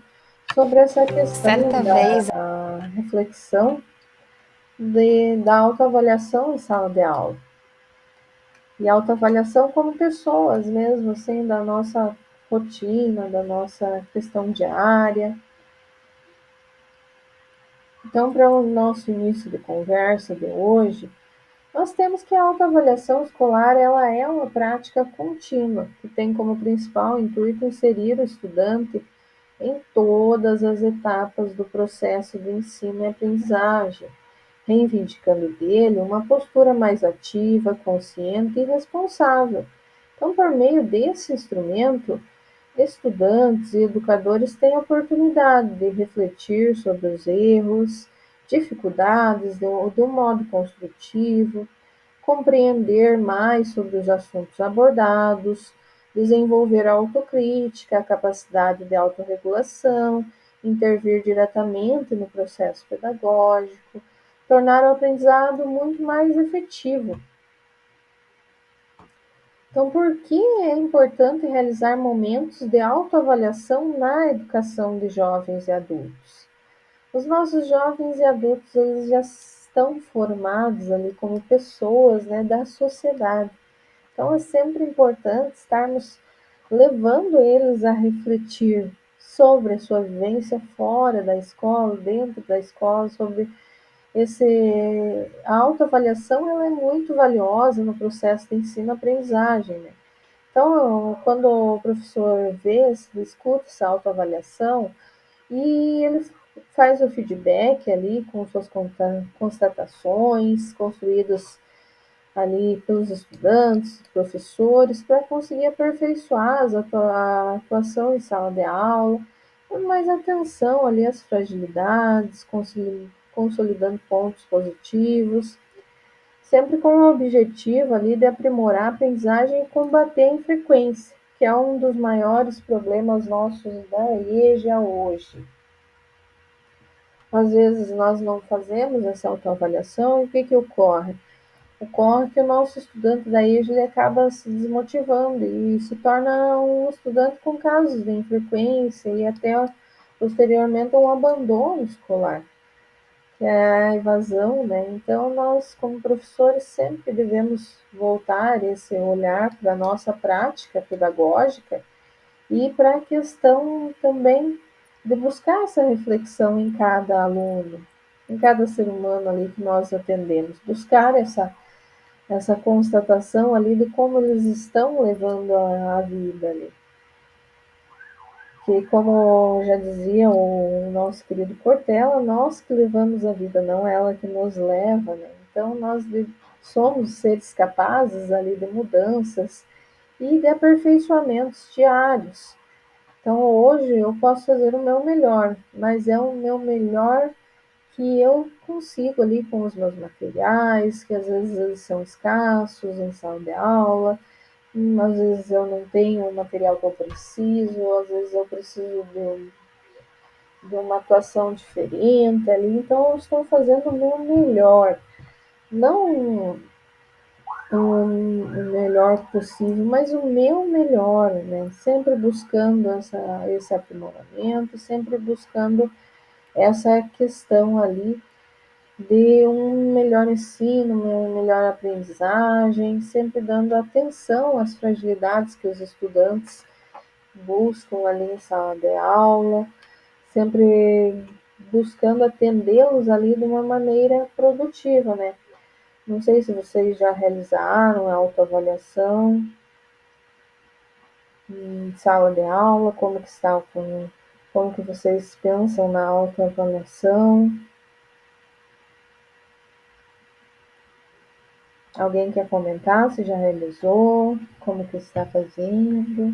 sobre essa questão Certa vez, da reflexão da autoavaliação em sala de aula. E autoavaliação como pessoas mesmo, assim, da nossa rotina, da nossa questão diária. Então, para o nosso início de conversa de hoje, nós temos que a autoavaliação escolar ela é uma prática contínua, que tem como principal intuito inserir o estudante em todas as etapas do processo de ensino e aprendizagem, reivindicando dele uma postura mais ativa, consciente e responsável. Então, por meio desse instrumento, estudantes e educadores têm a oportunidade de refletir sobre os erros, dificuldades de um modo construtivo, compreender mais sobre os assuntos abordados, desenvolver a autocrítica, a capacidade de autorregulação, intervir diretamente no processo pedagógico, tornar o aprendizado muito mais efetivo. Então, por que é importante realizar momentos de autoavaliação na educação de jovens e adultos? Os nossos jovens e adultos, eles já estão formados ali como pessoas, né, da sociedade. Então, é sempre importante estarmos levando eles a refletir sobre a sua vivência fora da escola, dentro da escola, sobre a autoavaliação, ela é muito valiosa no processo de ensino-aprendizagem, né? Então, quando o professor escuta essa autoavaliação e ele faz o feedback ali com suas constatações construídas ali pelos estudantes, professores, para conseguir aperfeiçoar a atuação em sala de aula, dando mais atenção ali às fragilidades, consolidando pontos positivos, sempre com o objetivo ali de aprimorar a aprendizagem e combater a infrequência, que é um dos maiores problemas nossos da EJA hoje. Às vezes nós não fazemos essa autoavaliação e o que ocorre? Ocorre que o nosso estudante da EJA ele acaba se desmotivando e se torna um estudante com casos de infrequência e até posteriormente um abandono escolar, que é a evasão, né? Então, nós, como professores, sempre devemos voltar esse olhar para a nossa prática pedagógica e para a questão também de buscar essa reflexão em cada aluno, em cada ser humano ali que nós atendemos, buscar essa constatação ali de como eles estão levando a vida ali. Que, como já dizia o nosso querido Cortella, nós que levamos a vida, não ela que nos leva, né? Então, nós somos seres capazes ali de mudanças e de aperfeiçoamentos diários. Então, hoje eu posso fazer o meu melhor, mas é o meu melhor que eu consigo ali com os meus materiais, que às vezes eles são escassos em sala de aula, às vezes eu não tenho o material que eu preciso, às vezes eu preciso de uma atuação diferente ali, então eu estou fazendo o meu melhor, não o melhor possível, mas o meu melhor, né? Sempre buscando esse aprimoramento, sempre buscando essa questão ali de um melhor ensino, uma melhor aprendizagem, sempre dando atenção às fragilidades que os estudantes buscam ali em sala de aula, sempre buscando atendê-los ali de uma maneira produtiva, né? Não sei se vocês já realizaram a autoavaliação em sala de aula, como que vocês pensam na autoavaliação? Alguém quer comentar se já realizou, como que está fazendo?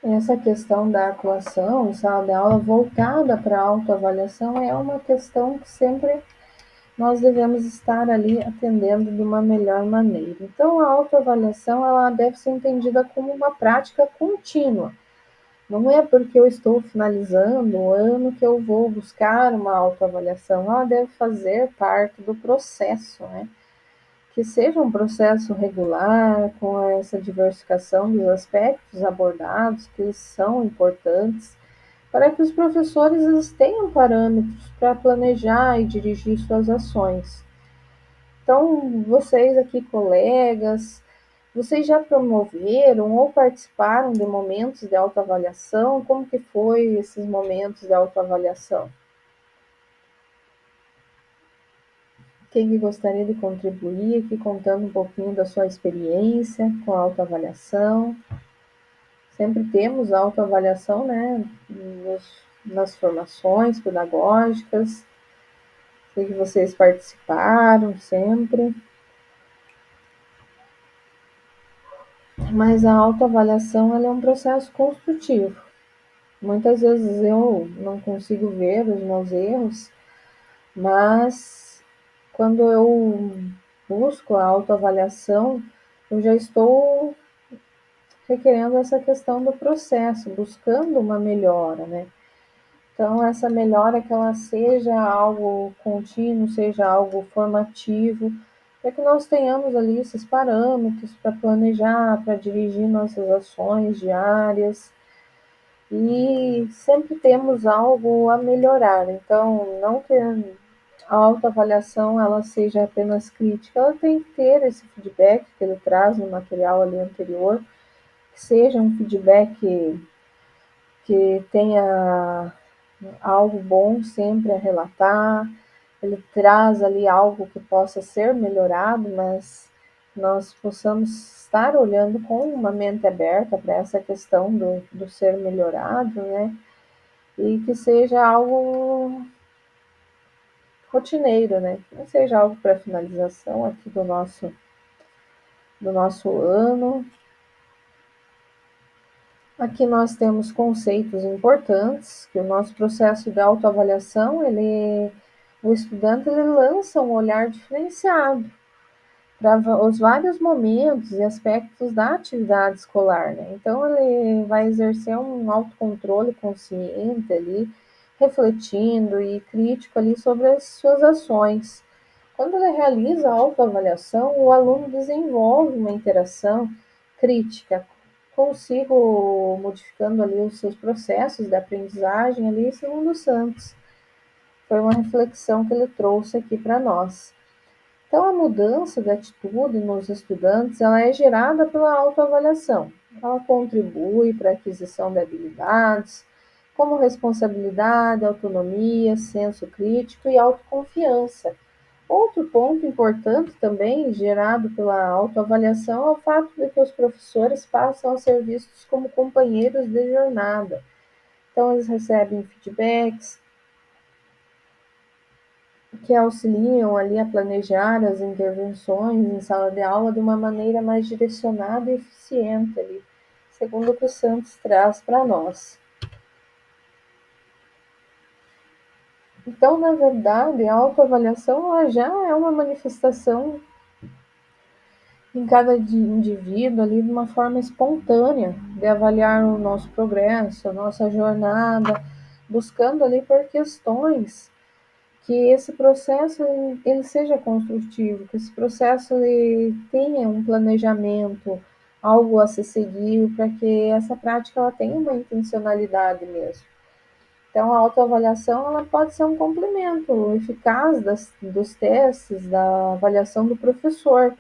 Essa questão da atuação em sala de aula voltada para a autoavaliação é uma questão que sempre nós devemos estar ali atendendo de uma melhor maneira. Então, a autoavaliação ela deve ser entendida como uma prática contínua. Não é porque eu estou finalizando o ano que eu vou buscar uma autoavaliação. Ela deve fazer parte do processo, né? Que seja um processo regular, com essa diversificação dos aspectos abordados, que são importantes, para que os professores eles tenham parâmetros para planejar e dirigir suas ações. Então, vocês aqui, colegas, vocês já promoveram ou participaram de momentos de autoavaliação? Como que foi esses momentos de autoavaliação? Quem que gostaria de contribuir aqui contando um pouquinho da sua experiência com a autoavaliação? Sempre temos autoavaliação, né, nas formações pedagógicas. Sei que vocês participaram sempre. Mas a autoavaliação ela é um processo construtivo. Muitas vezes eu não consigo ver os meus erros, mas quando eu busco a autoavaliação, eu já estou requerendo essa questão do processo, buscando uma melhora, né? Então, essa melhora que ela seja algo contínuo, seja algo formativo, para que nós tenhamos ali esses parâmetros para planejar, para dirigir nossas ações diárias, e sempre temos algo a melhorar. Então, não que a autoavaliação ela seja apenas crítica, ela tem que ter esse feedback que ele traz no material ali anterior, que seja um feedback que tenha algo bom sempre a relatar, ele traz ali algo que possa ser melhorado, mas nós possamos estar olhando com uma mente aberta para essa questão do ser melhorado, né? E que seja algo rotineiro, né? Que não seja algo para finalização aqui do nosso ano. Aqui nós temos conceitos importantes, que o nosso processo de autoavaliação, o estudante ele lança um olhar diferenciado para os vários momentos e aspectos da atividade escolar, né? Então, ele vai exercer um autocontrole consciente ali, refletindo e crítico ali sobre as suas ações. Quando ele realiza a autoavaliação, o aluno desenvolve uma interação crítica consigo, modificando ali os seus processos de aprendizagem ali, segundo Santos. Foi uma reflexão que ele trouxe aqui para nós. Então, a mudança de atitude nos estudantes, ela é gerada pela autoavaliação. Ela contribui para a aquisição de habilidades, como responsabilidade, autonomia, senso crítico e autoconfiança. Outro ponto importante também, gerado pela autoavaliação, é o fato de que os professores passam a ser vistos como companheiros de jornada. Então, eles recebem feedbacks que auxiliam ali a planejar as intervenções em sala de aula de uma maneira mais direcionada e eficiente, ali, segundo o que o Santos traz para nós. Então, na verdade, a autoavaliação ela já é uma manifestação em cada indivíduo ali de uma forma espontânea de avaliar o nosso progresso, a nossa jornada, buscando ali por questões que esse processo ele seja construtivo, que esse processo ele tenha um planejamento, algo a ser seguido, para que essa prática ela tenha uma intencionalidade mesmo. Então, a autoavaliação ela pode ser um complemento eficaz dos testes, da avaliação do professor.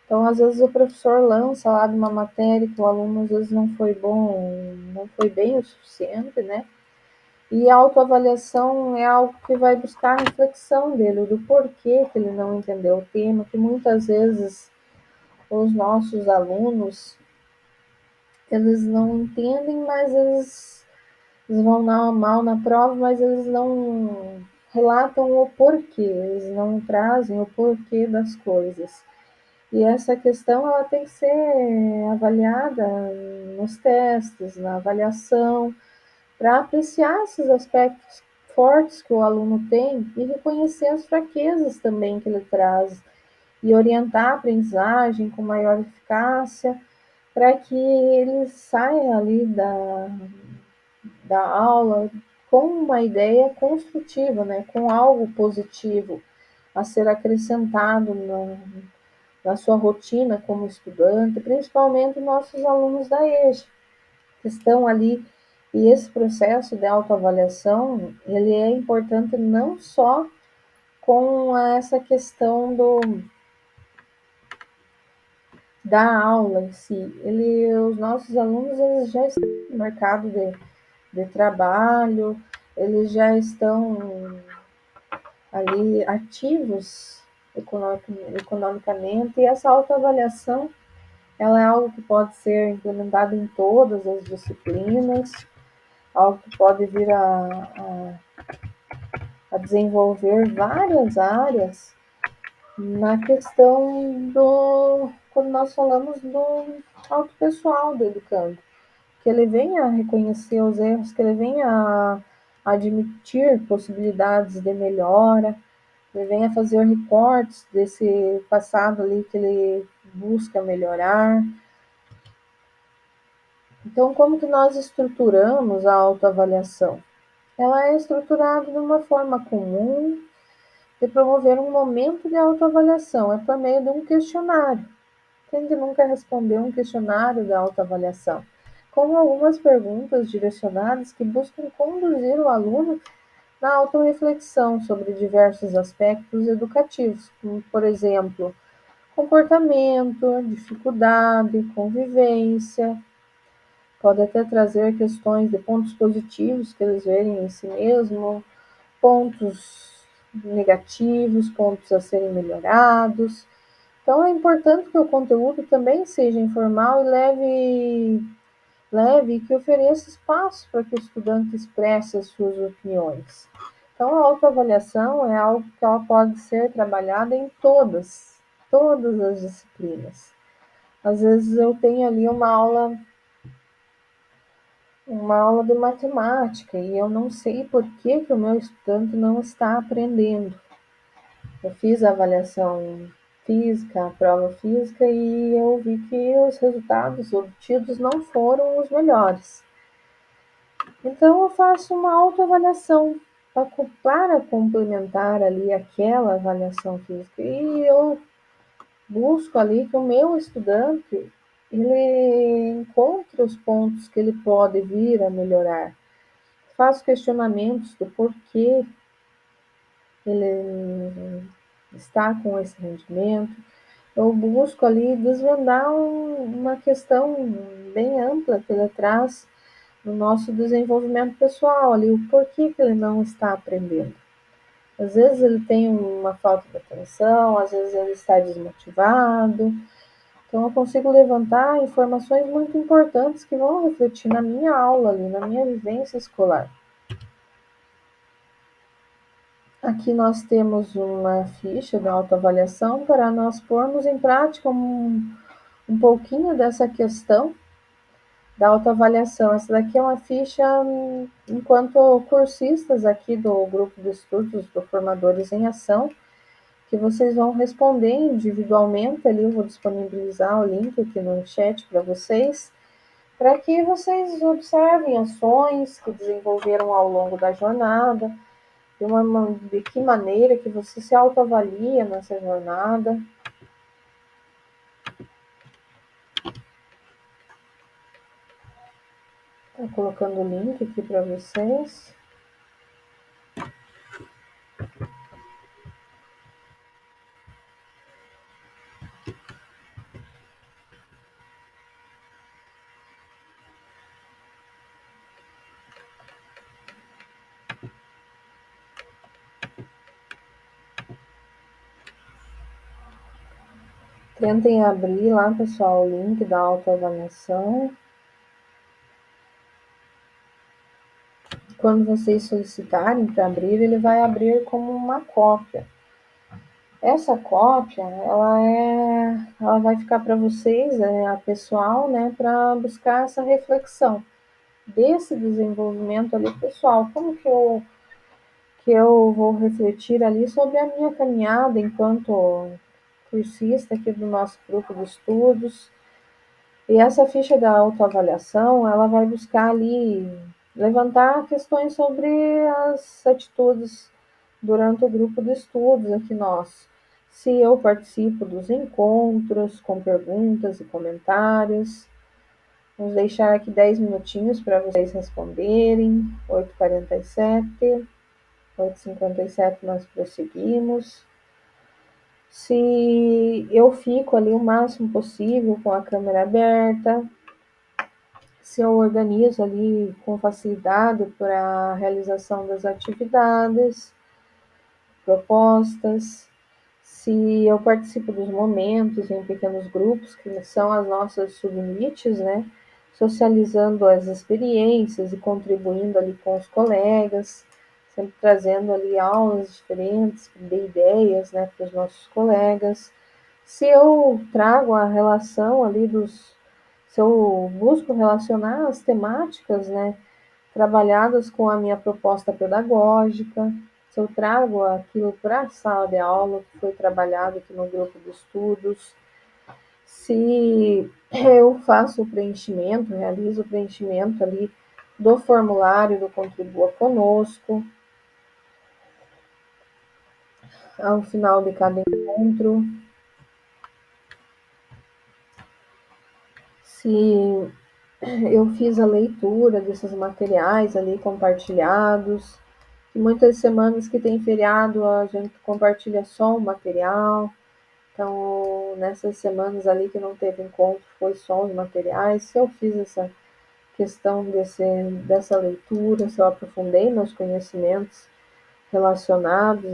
Então, às vezes o professor lança lá de uma matéria que o aluno às vezes não foi bom, não foi bem o suficiente, né? E a autoavaliação é algo que vai buscar a reflexão dele, do porquê que ele não entendeu o tema, que muitas vezes os nossos alunos, eles não entendem, mas eles vão mal na prova, mas eles não relatam o porquê, eles não trazem o porquê das coisas. E essa questão ela tem que ser avaliada nos testes, na avaliação, para apreciar esses aspectos fortes que o aluno tem e reconhecer as fraquezas também que ele traz e orientar a aprendizagem com maior eficácia para que ele saia ali da aula com uma ideia construtiva, né, com algo positivo a ser acrescentado na sua rotina como estudante, principalmente nossos alunos da EJA, que estão ali. E esse processo de autoavaliação, ele é importante não só com essa questão da aula em si. Os nossos alunos eles já estão no mercado de trabalho, eles já estão ali ativos economicamente, e essa autoavaliação ela é algo que pode ser implementado em todas as disciplinas, algo que pode vir a desenvolver várias áreas na questão quando nós falamos do auto pessoal do educando, que ele venha a reconhecer os erros, que ele venha a admitir possibilidades de melhora, que ele venha a fazer recortes desse passado ali que ele busca melhorar. Então, como que nós estruturamos a autoavaliação? Ela é estruturada de uma forma comum de promover um momento de autoavaliação, é por meio de um questionário. Quem que nunca respondeu um questionário de autoavaliação? Com algumas perguntas direcionadas que buscam conduzir o aluno na autorreflexão sobre diversos aspectos educativos, como, por exemplo, comportamento, dificuldade, convivência. Pode até trazer questões de pontos positivos que eles verem em si mesmo, pontos negativos, pontos a serem melhorados. Então, é importante que o conteúdo também seja informal e leve e que ofereça espaço para que o estudante expresse as suas opiniões. Então, a autoavaliação é algo que ela pode ser trabalhada em todas as disciplinas. Às vezes eu tenho ali uma aula de matemática e eu não sei por que o meu estudante não está aprendendo. Eu fiz a avaliação física, a prova física, e eu vi que os resultados obtidos não foram os melhores. Então eu faço uma autoavaliação para complementar ali aquela avaliação física. E eu busco ali que o meu estudante ele encontre os pontos que ele pode vir a melhorar. Faço questionamentos do porquê ele está com esse rendimento. Eu busco ali desvendar uma questão bem ampla que ele traz no nosso desenvolvimento pessoal, ali, o porquê que ele não está aprendendo. Às vezes ele tem uma falta de atenção, às vezes ele está desmotivado. Então eu consigo levantar informações muito importantes que vão refletir na minha aula ali, na minha vivência escolar. Aqui nós temos uma ficha de autoavaliação para nós pormos em prática um pouquinho dessa questão da autoavaliação. Essa daqui é uma ficha enquanto cursistas aqui do grupo de estudos do Formadores em Ação, que vocês vão responder individualmente ali. Eu vou disponibilizar o link aqui no chat para vocês, para que vocês observem ações que desenvolveram ao longo da jornada, de que maneira que você se autoavalia nessa jornada. Estou colocando o link aqui para vocês. Tentem abrir lá, pessoal, o link da autoavaliação. Quando vocês solicitarem para abrir, ele vai abrir como uma cópia. Essa cópia, ela vai ficar para vocês, a pessoal, né, para buscar essa reflexão desse desenvolvimento ali pessoal. Como que eu vou refletir ali sobre a minha caminhada enquanto cursista aqui do nosso grupo de estudos. E essa ficha da autoavaliação, ela vai buscar ali levantar questões sobre as atitudes durante o grupo de estudos aqui nós. Se eu participo dos encontros com perguntas e comentários. Vamos deixar aqui 10 minutinhos para vocês responderem. 8h47, 8h57 nós prosseguimos. Se eu fico ali o máximo possível com a câmera aberta, se eu organizo ali com facilidade para a realização das atividades propostas, se eu participo dos momentos em pequenos grupos, que são as nossas subniches, né? Socializando as experiências e contribuindo ali com os colegas, sempre trazendo ali aulas diferentes, de ideias, né, para os nossos colegas. Se eu trago a relação ali se eu busco relacionar as temáticas, né, trabalhadas com a minha proposta pedagógica, se eu trago aquilo para a sala de aula que foi trabalhado aqui no grupo de estudos, Se eu faço o preenchimento, realizo o preenchimento ali do formulário do Contribua Conosco, ao final de cada encontro. Se eu fiz a leitura desses materiais ali compartilhados. E muitas semanas que tem feriado, a gente compartilha só o material. Então, nessas semanas ali que não teve encontro, foi só os materiais. Se eu fiz essa questão dessa leitura, se eu aprofundei meus conhecimentos relacionados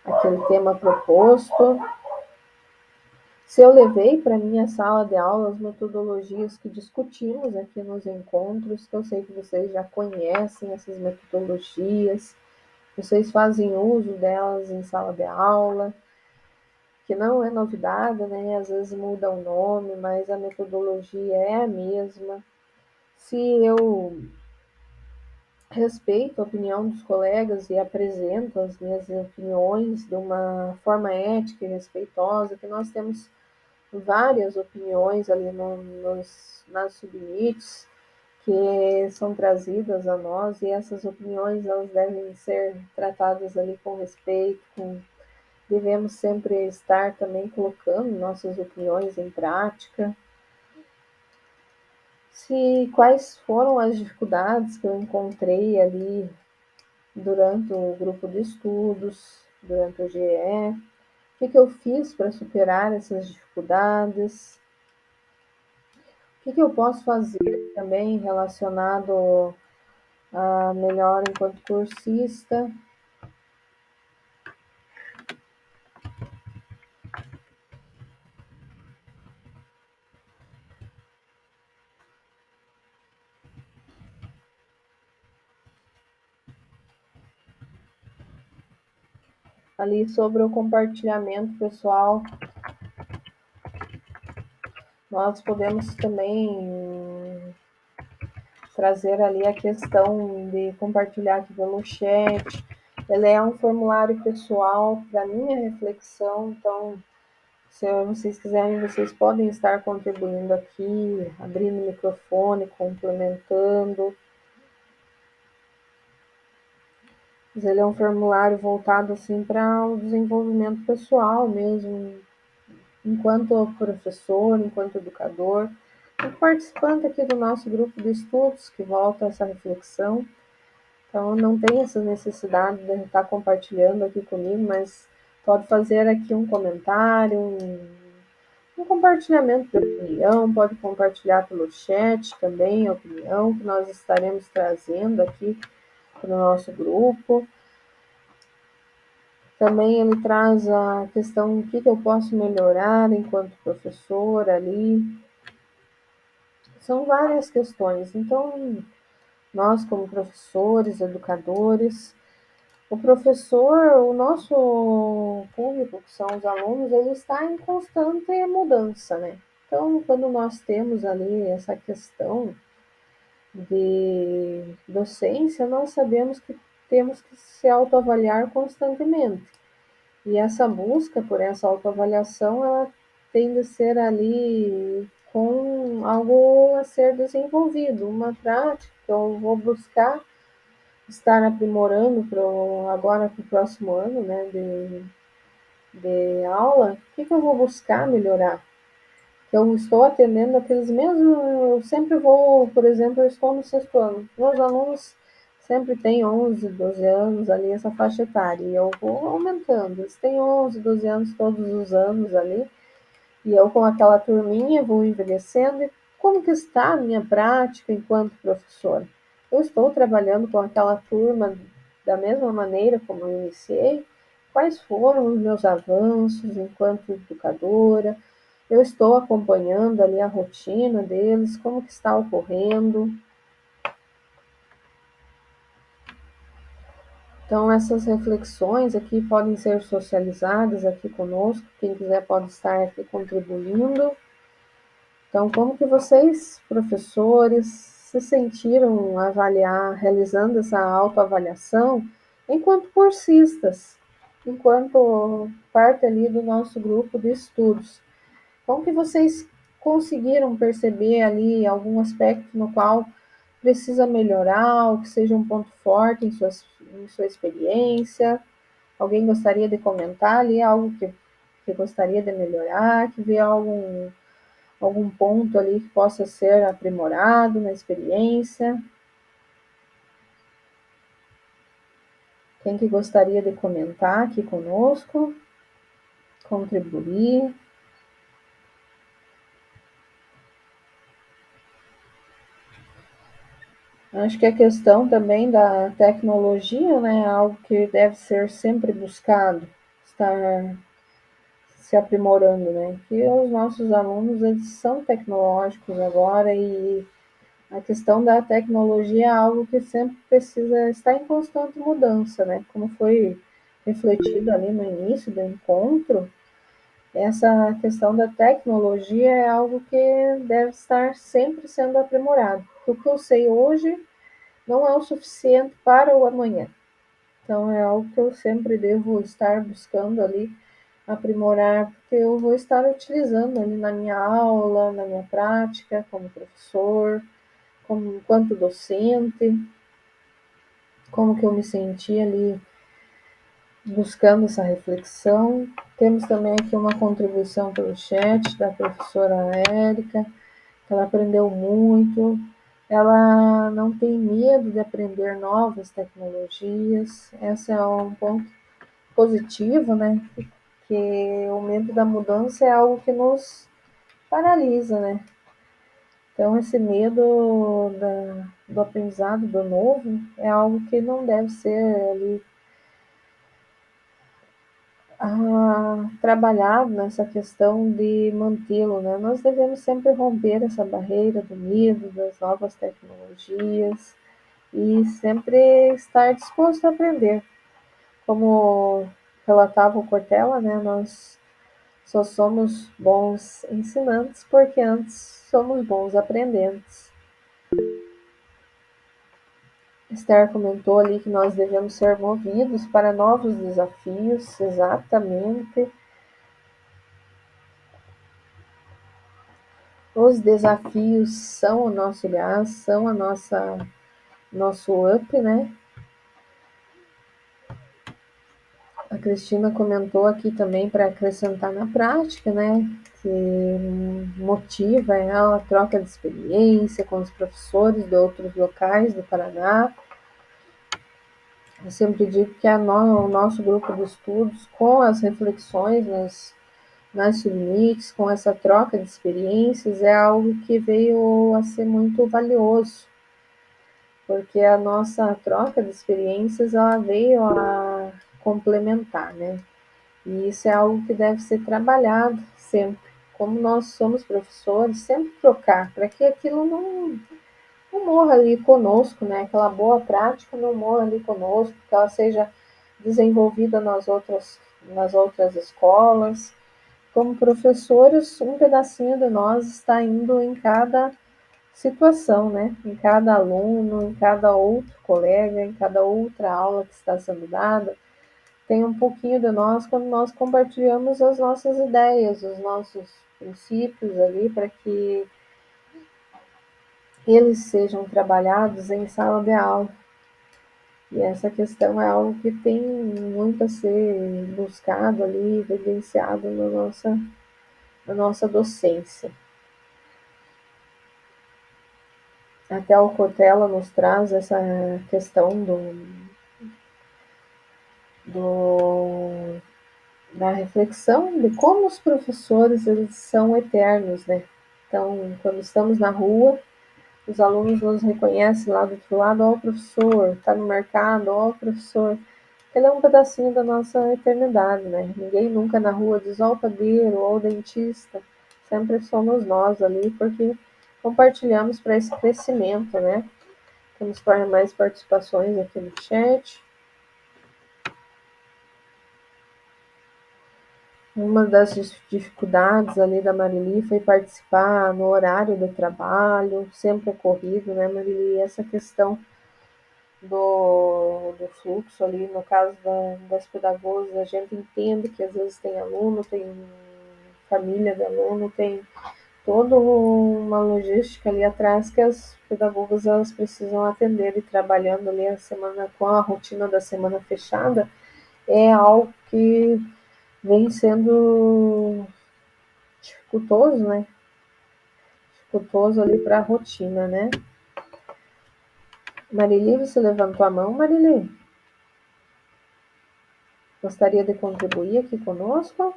àquele tema proposto, se eu levei para minha sala de aula as metodologias que discutimos aqui nos encontros, que eu sei que vocês já conhecem essas metodologias, vocês fazem uso delas em sala de aula, que não é novidade, né? Às vezes muda o nome, mas a metodologia é a mesma. Se eu respeito a opinião dos colegas e apresento as minhas opiniões de uma forma ética e respeitosa, que nós temos várias opiniões ali nas submits que são trazidas a nós, e essas opiniões elas devem ser tratadas ali com respeito, devemos sempre estar também colocando nossas opiniões em prática. Quais foram as dificuldades que eu encontrei ali durante o grupo de estudos, durante o GE, o que eu fiz para superar essas dificuldades, o que eu posso fazer também relacionado a melhor enquanto cursista. Ali sobre o compartilhamento pessoal, nós podemos também trazer ali a questão de compartilhar aqui pelo chat. Ele é um formulário pessoal para minha reflexão, então, se vocês quiserem, vocês podem estar contribuindo aqui, abrindo o microfone, complementando. Mas ele é um formulário voltado assim para o desenvolvimento pessoal mesmo, enquanto professor, enquanto educador, participante aqui do nosso grupo de estudos, que volta a essa reflexão. Então, não tem essa necessidade de estar compartilhando aqui comigo, mas pode fazer aqui um comentário, um compartilhamento de opinião, pode compartilhar pelo chat também a opinião que nós estaremos trazendo aqui para o nosso grupo. Também ele traz a questão do que eu posso melhorar enquanto professor ali. São várias questões. Então, nós como professores, educadores, o professor, o nosso público, que são os alunos, ele está em constante mudança, né? Então, quando nós temos ali essa questão de docência, nós sabemos que temos que se autoavaliar constantemente. E essa busca por essa autoavaliação, ela tem de ser ali com algo a ser desenvolvido, uma prática que eu vou buscar estar aprimorando agora para o próximo ano, né, de aula. O que eu vou buscar melhorar? Eu estou atendendo aqueles mesmos, eu sempre vou, por exemplo, eu estou no sexto ano, meus alunos sempre têm 11, 12 anos ali, essa faixa etária, e eu vou aumentando, eles têm 11, 12 anos todos os anos ali, e eu com aquela turminha vou envelhecendo. E como que está a minha prática enquanto professora? Eu estou trabalhando com aquela turma da mesma maneira como eu iniciei? Quais foram os meus avanços enquanto educadora? Eu estou acompanhando ali a rotina deles, como que está ocorrendo? Então, essas reflexões aqui podem ser socializadas aqui conosco, quem quiser pode estar aqui contribuindo. Então, como que vocês, professores, se sentiram realizando essa autoavaliação enquanto cursistas, enquanto parte ali do nosso grupo de estudos? Como que vocês conseguiram perceber ali algum aspecto no qual precisa melhorar, ou que seja um ponto forte em sua experiência? Alguém gostaria de comentar ali algo que gostaria de melhorar, que vê algum ponto ali que possa ser aprimorado na experiência? Quem que gostaria de comentar aqui conosco, contribuir? Acho que a questão também da tecnologia, né, é algo que deve ser sempre buscado, estar se aprimorando, né? Que os nossos alunos, eles são tecnológicos agora, e a questão da tecnologia é algo que sempre precisa estar em constante mudança, né? Como foi refletido ali no início do encontro, essa questão da tecnologia é algo que deve estar sempre sendo aprimorado. O que eu sei hoje não é o suficiente para o amanhã. Então, é algo que eu sempre devo estar buscando ali aprimorar, porque eu vou estar utilizando ali na minha aula, na minha prática, como professor, como enquanto docente, como que eu me senti ali buscando essa reflexão. Temos também aqui uma contribuição pelo chat da professora Érica, que ela aprendeu muito. Ela não tem medo de aprender novas tecnologias. Esse é um ponto positivo, né? Que o medo da mudança é algo que nos paralisa, né? Então, esse medo do aprendizado do novo é algo que não deve ser ali trabalhado nessa questão de mantê-lo, né? Nós devemos sempre romper essa barreira do medo das novas tecnologias e sempre estar disposto a aprender. Como relatava o Cortella, né? Nós só somos bons ensinantes porque antes somos bons aprendentes. Esther comentou ali que nós devemos ser movidos para novos desafios, exatamente. Os desafios são o nosso gás, são a nosso up, né? A Cristina comentou aqui também para acrescentar na prática, né? Que motiva ela a troca de experiência com os professores de outros locais do Paraná. Eu sempre digo que o nosso grupo de estudos, com as reflexões nas submits, com essa troca de experiências, é algo que veio a ser muito valioso, porque a nossa troca de experiências ela veio a complementar, né? E isso é algo que deve ser trabalhado sempre. Como nós somos professores, sempre trocar, para que aquilo não morra ali conosco, né? Aquela boa prática não morra ali conosco, que ela seja desenvolvida nas outras escolas. Como professores, um pedacinho de nós está indo em cada situação, né? Em cada aluno, em cada outro colega, em cada outra aula que está sendo dada. Tem um pouquinho de nós quando nós compartilhamos as nossas ideias, os nossos princípios ali, para que eles sejam trabalhados em sala de aula. E essa questão é algo que tem muito a ser buscado ali, evidenciado na nossa docência. Até o Cortella nos traz essa questão da reflexão de como os professores eles são eternos, né? Então, quando estamos na rua, os alunos nos reconhecem lá do outro lado, ó, o professor, está no mercado, ó, o professor. Ele é um pedacinho da nossa eternidade, né? Ninguém nunca na rua diz, ó, o padeiro, ó, o dentista. Sempre somos nós ali, porque compartilhamos para esse crescimento, né? Temos mais participações aqui no chat. Uma das dificuldades ali da Marili foi participar no horário do trabalho, sempre é corrido, né, Marili? Essa questão do fluxo ali, no caso das pedagogas, a gente entende que às vezes tem aluno, tem família do aluno, tem toda uma logística ali atrás que as pedagogas elas precisam atender, e trabalhando ali a semana com a rotina da semana fechada é algo que vem sendo dificultoso, né? Dificultoso ali para a rotina, né? Marili, você levantou a mão, Marili? Gostaria de contribuir aqui conosco?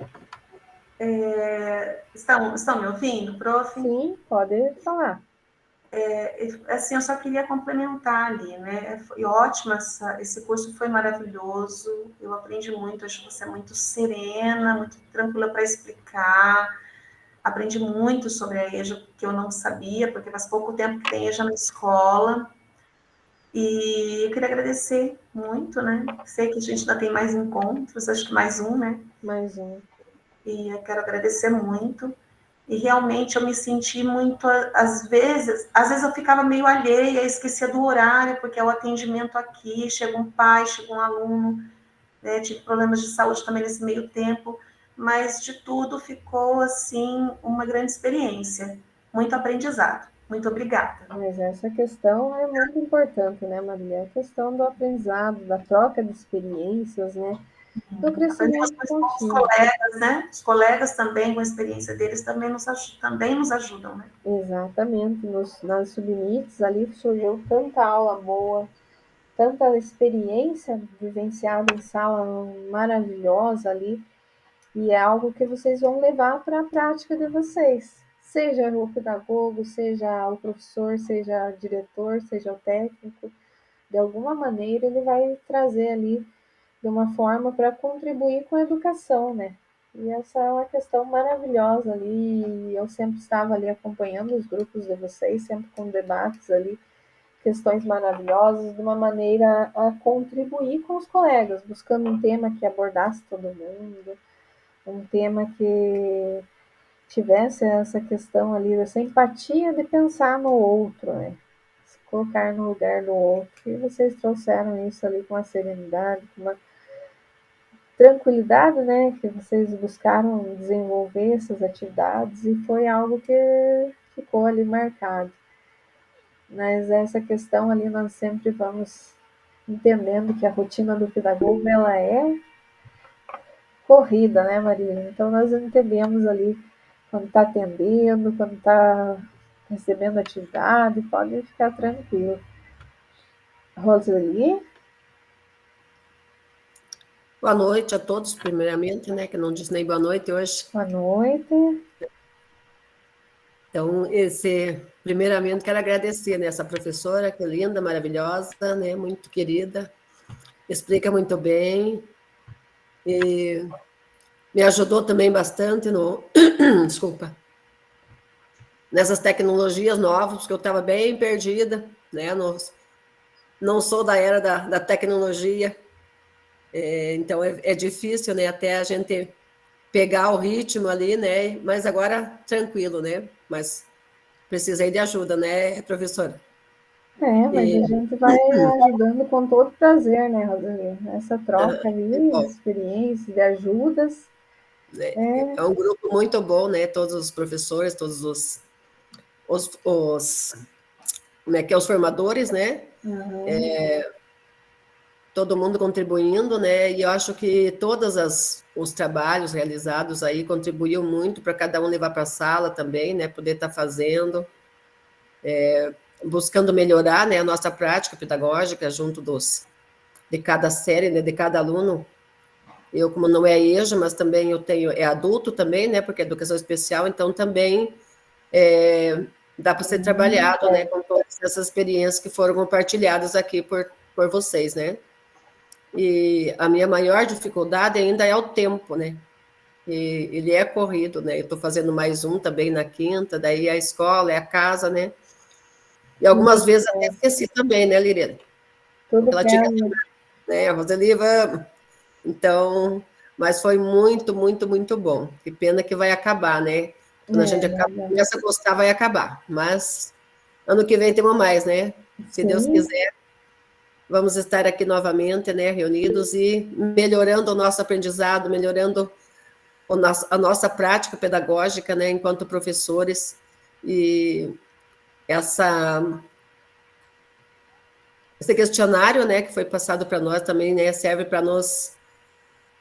Estão me ouvindo, prof? Sim, pode falar. Assim, eu só queria complementar ali, né? Foi ótimo, esse curso foi maravilhoso, eu aprendi muito, acho que você é muito serena, muito tranquila para explicar, aprendi muito sobre a EJA, que eu não sabia, porque faz pouco tempo que tem EJA na escola, e eu queria agradecer muito, né? Sei que a gente ainda tem mais encontros, acho que mais um, né? Mais um. E eu quero agradecer muito. E realmente eu me senti muito, às vezes eu ficava meio alheia, esquecia do horário, porque é o atendimento aqui, chega um pai, chega um aluno, né, tive problemas de saúde também nesse meio tempo, mas de tudo ficou, assim, uma grande experiência, muito aprendizado. Muito obrigada. Mas essa questão é muito importante, né, Maria? A questão do aprendizado, da troca de experiências, né? Do Aprendemos crescimento com os contínuo. colegas, né? Os colegas também, com a experiência deles, também nos ajudam, né? Exatamente. Nas submits ali surgiu tanta aula boa, tanta experiência vivenciada em sala maravilhosa ali, e é algo que vocês vão levar para a prática de vocês. Seja o pedagogo, seja o professor, seja o diretor, seja o técnico, de alguma maneira ele vai trazer ali de uma forma para contribuir com a educação, né? E essa é uma questão maravilhosa ali, e eu sempre estava ali acompanhando os grupos de vocês, sempre com debates ali, questões maravilhosas, de uma maneira a contribuir com os colegas, buscando um tema que abordasse todo mundo, um tema que tivesse essa questão ali, essa empatia de pensar no outro, né? Se colocar no lugar do outro. E vocês trouxeram isso ali com uma serenidade, com uma tranquilidade, né? Que vocês buscaram desenvolver essas atividades, e foi algo que ficou ali marcado. Mas essa questão ali nós sempre vamos entendendo que a rotina do pedagogo ela é corrida, né, Maria? Então nós entendemos ali quando está atendendo, quando está recebendo atividade, pode ficar tranquilo. Roseli? Boa noite a todos, primeiramente, né, que não disse nem boa noite hoje. Boa noite. Então, primeiramente, quero agradecer, né, essa professora, que é linda, maravilhosa, né, muito querida, explica muito bem, e me ajudou também bastante desculpa, nessas tecnologias novas, porque eu estava bem perdida, né, não sou da era da tecnologia, então é difícil, né, até a gente pegar o ritmo ali, né, mas agora tranquilo, né, mas precisei de ajuda, né, professora? Mas a gente vai ajudando com todo prazer, né, Roseli? Essa troca ali, experiências, de ajudas. É um grupo muito bom, né? Todos os professores, todos como é que é, os formadores, né? Todo mundo contribuindo, né? E eu acho que todos os trabalhos realizados aí contribuíam muito para cada um levar para a sala também, né? Poder estar fazendo, buscando melhorar, né, a nossa prática pedagógica junto de cada série, né? De cada aluno. Eu, como não é EJA, mas também eu tenho, é adulto também, né, porque é educação especial, então também dá para ser trabalhado, né, com todas essas experiências que foram compartilhadas aqui por vocês, né. E a minha maior dificuldade ainda é o tempo, né, e ele é corrido, né, eu estou fazendo mais um também na quinta, daí a escola, é a casa, né, e algumas vezes até esqueci também, né, Lirena? Tudo ela tinha, né, a Roseli, vamos. Então, mas foi muito, muito, muito bom. Que pena que vai acabar, né? Quando a gente começa a gostar, vai acabar. Mas ano que vem temos mais, né? Se Deus quiser, vamos estar aqui novamente, né? Reunidos e melhorando o nosso aprendizado, melhorando a nossa prática pedagógica, né, enquanto professores, e esse questionário, né, que foi passado para nós também, né, serve para nós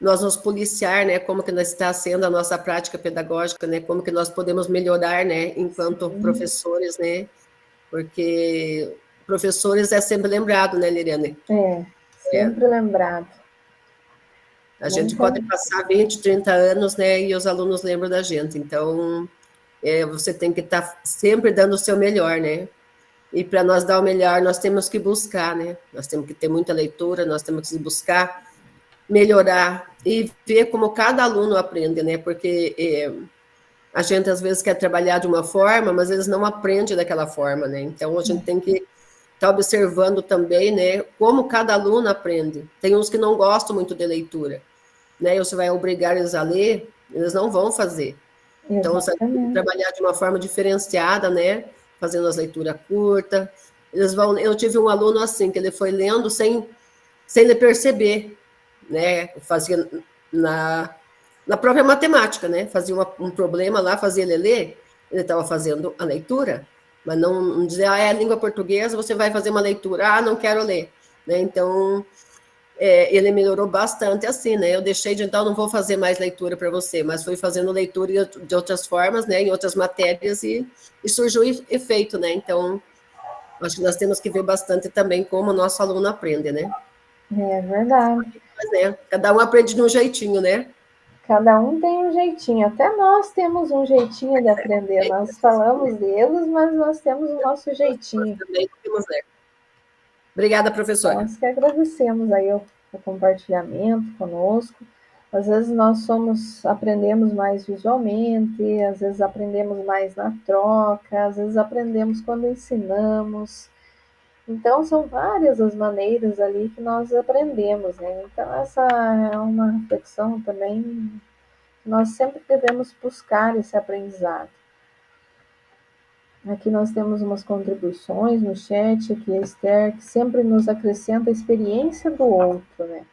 nos policiar, né, como que está sendo a nossa prática pedagógica, né, como que nós podemos melhorar, né, enquanto professores, né, porque professores é sempre lembrado, né, Liliane? Sempre lembrado. A gente pode passar 20, 30 anos, né, e os alunos lembram da gente, então você tem que estar sempre dando o seu melhor, né, e para nós dar o melhor, nós temos que buscar, né, nós temos que ter muita leitura, nós temos que buscar melhorar e ver como cada aluno aprende, né, porque a gente às vezes quer trabalhar de uma forma, mas eles não aprendem daquela forma, né, então a gente tem que estar observando também, né, como cada aluno aprende. Tem uns que não gostam muito de leitura, né, e você vai obrigar eles a ler, eles não vão fazer. Então, você tem que trabalhar de uma forma diferenciada, né, fazendo as leituras curtas. Eu tive um aluno assim, que ele foi lendo sem ele perceber, né, fazia na própria matemática, né, fazia um problema lá, fazia ele ler, ele estava fazendo a leitura, mas não dizer, é a língua portuguesa, você vai fazer uma leitura, não quero ler, né, então ele melhorou bastante assim, né, eu deixei de, então, não vou fazer mais leitura para você, mas fui fazendo leitura de outras formas, né, em outras matérias, e surgiu efeito, né, então, acho que nós temos que ver bastante também como o nosso aluno aprende, né. É verdade. Mas, né, cada um aprende de um jeitinho, né. Cada um tem um jeitinho, até nós temos um jeitinho de aprender, nós falamos deles, mas nós temos o nosso jeitinho. Também temos, né. Obrigada, professora. Nós que agradecemos aí o compartilhamento conosco. Às vezes nós aprendemos mais visualmente, às vezes aprendemos mais na troca, às vezes aprendemos quando ensinamos. Então, são várias as maneiras ali que nós aprendemos, né? Então, essa é uma reflexão também, nós sempre devemos buscar esse aprendizado. Aqui nós temos umas contribuições no chat, aqui a Esther, que sempre nos acrescenta a experiência do outro, né?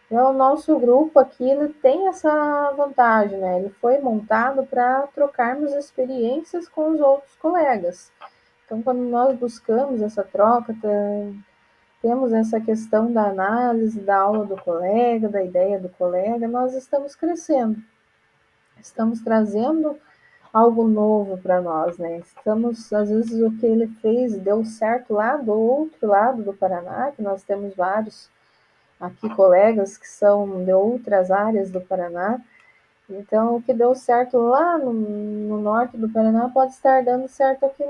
Então, o nosso grupo aqui, ele tem essa vantagem, né? Ele foi montado para trocarmos experiências com os outros colegas. Então, quando nós buscamos essa troca, temos essa questão da análise da aula do colega, da ideia do colega, nós estamos crescendo. Estamos trazendo algo novo para nós, né? Às vezes, o que ele fez deu certo lá do outro lado do Paraná, que nós temos vários aqui colegas que são de outras áreas do Paraná. Então, o que deu certo lá no norte do Paraná pode estar dando certo aqui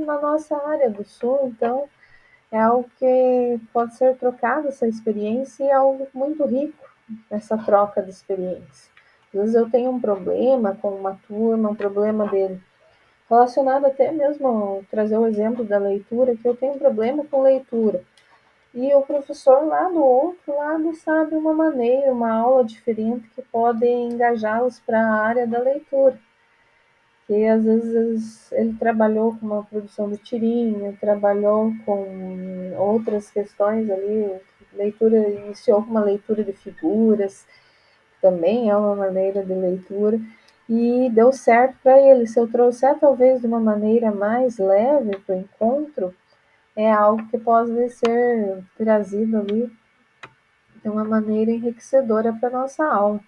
na nossa área do sul. Então, é algo que pode ser trocado, essa experiência, e é algo muito rico, essa troca de experiência. Às vezes eu tenho um problema com uma turma, um problema dele, relacionado até mesmo, trazer o exemplo da leitura, que eu tenho um problema com leitura. E o professor lá do outro lado sabe uma maneira, uma aula diferente que pode engajá-los para a área da leitura. E às vezes ele trabalhou com uma produção de tirinha, trabalhou com outras questões ali, iniciou com uma leitura de figuras, também é uma maneira de leitura, e deu certo para ele. Se eu trouxer talvez de uma maneira mais leve para o encontro, é algo que pode ser trazido ali de uma maneira enriquecedora para a nossa aula.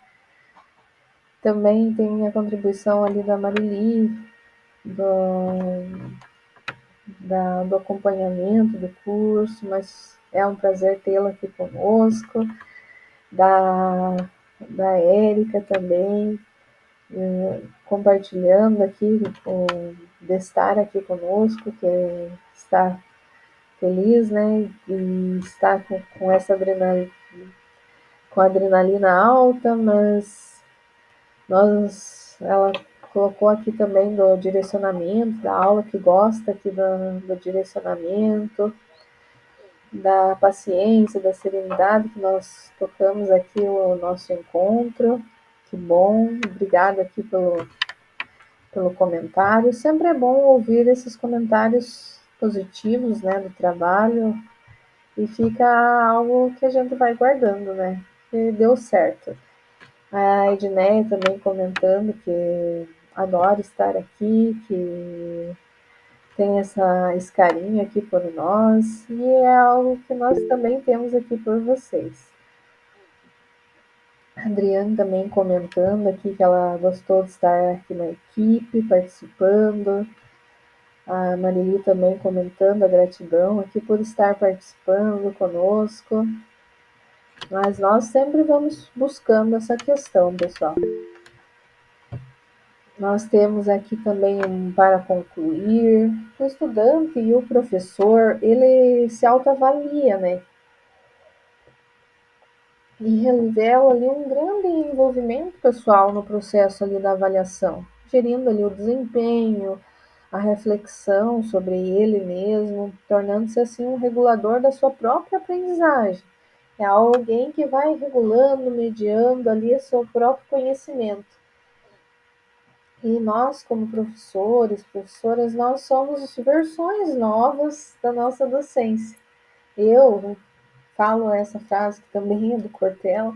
Também tem a contribuição ali da Marili, do acompanhamento do curso, mas é um prazer tê-la aqui conosco, da Érica também, compartilhando aqui, de estar aqui conosco, que está feliz, né, e está com essa adrenalina alta, mas ela colocou aqui também do direcionamento, da aula, que gosta aqui do direcionamento, da paciência, da serenidade, que nós tocamos aqui o nosso encontro. Que bom, obrigada aqui pelo comentário. Sempre é bom ouvir esses comentários positivos, né, do trabalho, e fica algo que a gente vai guardando, né, que deu certo. A Edneia também comentando que adora estar aqui, que tem esse carinho aqui por nós, e é algo que nós também temos aqui por vocês. A Adriane também comentando aqui que ela gostou de estar aqui na equipe, participando. A Marili também comentando a gratidão aqui por estar participando conosco. Mas nós sempre vamos buscando essa questão, pessoal. Nós temos aqui também para concluir, o estudante e o professor, ele se autoavalia, né? E revela ali um grande envolvimento pessoal no processo ali da avaliação, gerindo ali o desempenho, a reflexão sobre ele mesmo, tornando-se assim um regulador da sua própria aprendizagem. É alguém que vai regulando, mediando ali o seu próprio conhecimento. E nós, como professores, professoras, nós somos versões novas da nossa docência. Eu falo essa frase que também é do Cortella,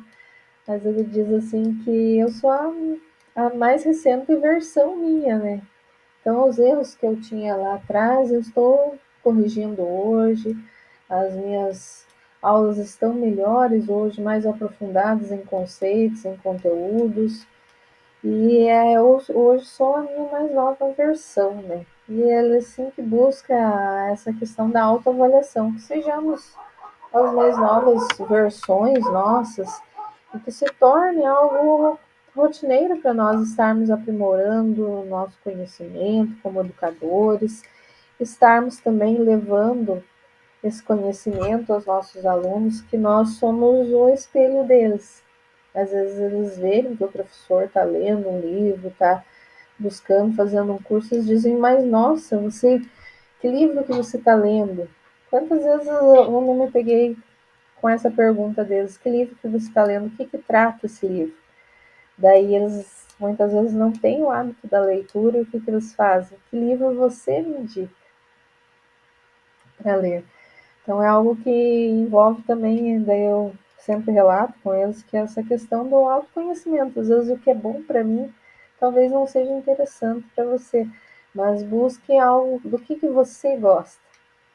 mas ele diz assim que eu sou a mais recente versão minha, né? Então, os erros que eu tinha lá atrás, eu estou corrigindo hoje. As minhas aulas estão melhores hoje, mais aprofundadas em conceitos, em conteúdos. E hoje sou a minha mais nova versão, né? E ele assim que busca essa questão da autoavaliação, que sejamos as mais novas versões nossas e que se torne algo rotineiro para nós estarmos aprimorando o nosso conhecimento como educadores, estarmos também levando esse conhecimento aos nossos alunos, que nós somos o espelho deles. Às vezes eles veem que o professor está lendo um livro, está buscando, fazendo um curso, eles dizem, mas nossa, que livro que você está lendo? Quantas vezes eu não me peguei com essa pergunta deles, que livro que você está lendo, o que trata esse livro? Daí eles muitas vezes não têm o hábito da leitura, e o que eles fazem? Que livro você me indica para ler? Então é algo que envolve também, daí eu sempre relato com eles, que é essa questão do autoconhecimento. Às vezes o que é bom para mim, talvez não seja interessante para você, mas busque algo do que você gosta.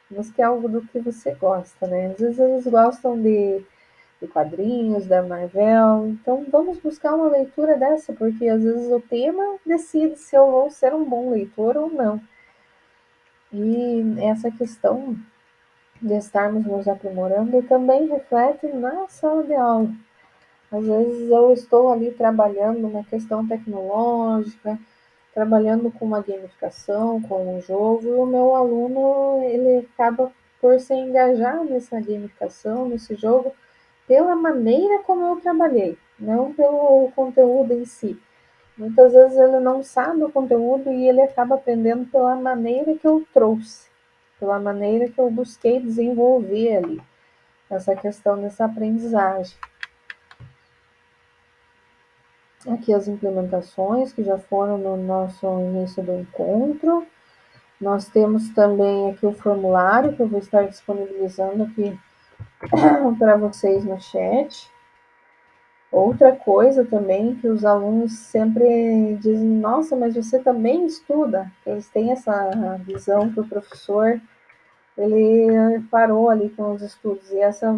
Busque algo do que você gosta, né? Às vezes eles gostam de quadrinhos, da Marvel. Então, vamos buscar uma leitura dessa, porque às vezes o tema decide se eu vou ser um bom leitor ou não. E essa questão de estarmos nos aprimorando também reflete na sala de aula. Às vezes eu estou ali trabalhando uma questão tecnológica, trabalhando com uma gamificação, com um jogo, e o meu aluno ele acaba por se engajar nessa gamificação, nesse jogo, pela maneira como eu trabalhei, não pelo conteúdo em si. Muitas vezes ele não sabe o conteúdo e ele acaba aprendendo pela maneira que eu trouxe, pela maneira que eu busquei desenvolver ali, essa questão dessa aprendizagem. Aqui as implementações que já foram no nosso início do encontro. Nós temos também aqui o formulário que eu vou estar disponibilizando aqui para vocês no chat. Outra coisa também que os alunos sempre dizem, nossa, mas você também estuda? Eles têm essa visão que o professor, ele parou ali com os estudos, e essa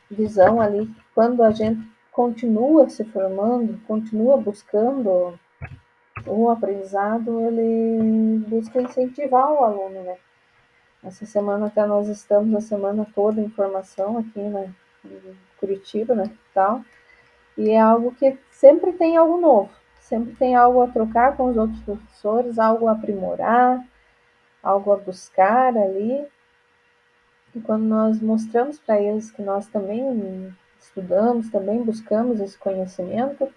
visão ali, quando a gente continua se formando, continua buscando o aprendizado, ele busca incentivar o aluno, né? Essa semana até nós estamos a semana toda em formação aqui, né, em Curitiba, né, tal. E é algo que sempre tem algo novo, sempre tem algo a trocar com os outros professores, algo a aprimorar, algo a buscar ali. E quando nós mostramos para eles que nós também estudamos, também buscamos esse conhecimento,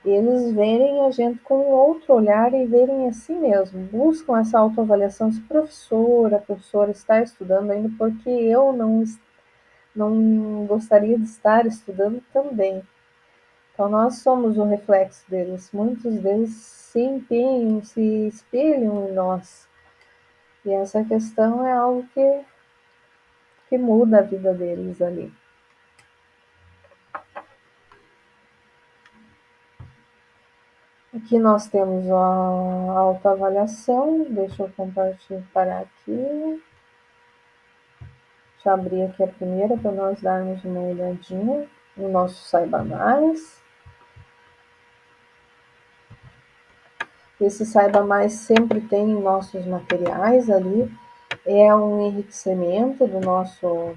eles verem a gente com outro olhar e verem a si mesmo, buscam essa autoavaliação se a professora está estudando ainda, porque eu não gostaria de estar estudando também. Então, nós somos o reflexo deles. Muitos deles se empenham, se espelham em nós. E essa questão é algo que muda a vida deles ali. Aqui nós temos a autoavaliação, deixa eu parar aqui. Deixa eu abrir aqui a primeira para nós darmos uma olhadinha no nosso Saiba Mais. Esse Saiba Mais sempre tem nossos materiais ali, é um enriquecimento do nosso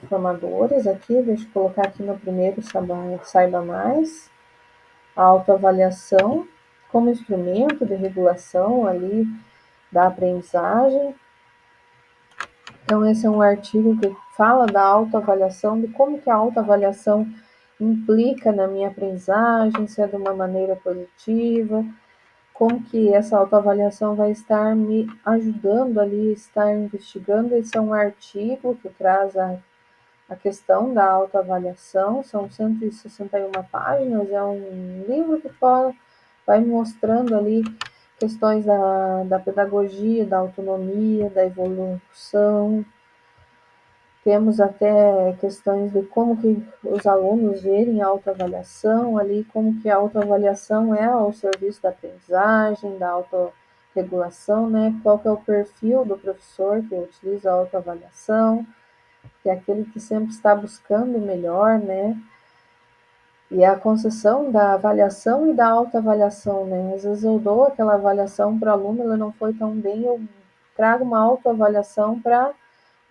formadores aqui. Deixa eu colocar aqui no primeiro Saiba Mais, a autoavaliação como instrumento de regulação ali da aprendizagem. Então, esse é um artigo que fala da autoavaliação, de como que a autoavaliação implica na minha aprendizagem, se é de uma maneira positiva, como que essa autoavaliação vai estar me ajudando ali, estar investigando. Esse é um artigo que traz a questão da autoavaliação, são 161 páginas, é um livro que vai mostrando ali questões da pedagogia, da autonomia, da evolução. Temos até questões de como que os alunos verem a autoavaliação ali, como que a autoavaliação é ao serviço da aprendizagem, da autorregulação, né? Qual que é o perfil do professor que utiliza a autoavaliação, que é aquele que sempre está buscando o melhor, né? E a concessão da avaliação e da autoavaliação, né? Às vezes eu dou aquela avaliação para o aluno, ele não foi tão bem, eu trago uma autoavaliação para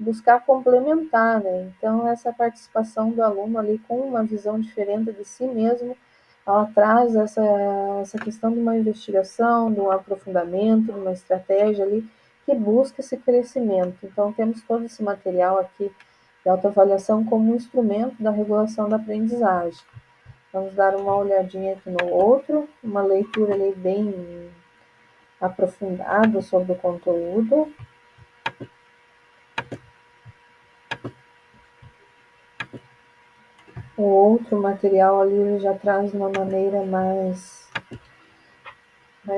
buscar complementar, né? Então, essa participação do aluno ali com uma visão diferente de si mesmo, ela traz essa questão de uma investigação, de um aprofundamento, de uma estratégia ali que busca esse crescimento. Então, temos todo esse material aqui de autoavaliação como um instrumento da regulação da aprendizagem. Vamos dar uma olhadinha aqui no outro, uma leitura ali bem aprofundada sobre o conteúdo. O outro material ali ele já traz de uma maneira mais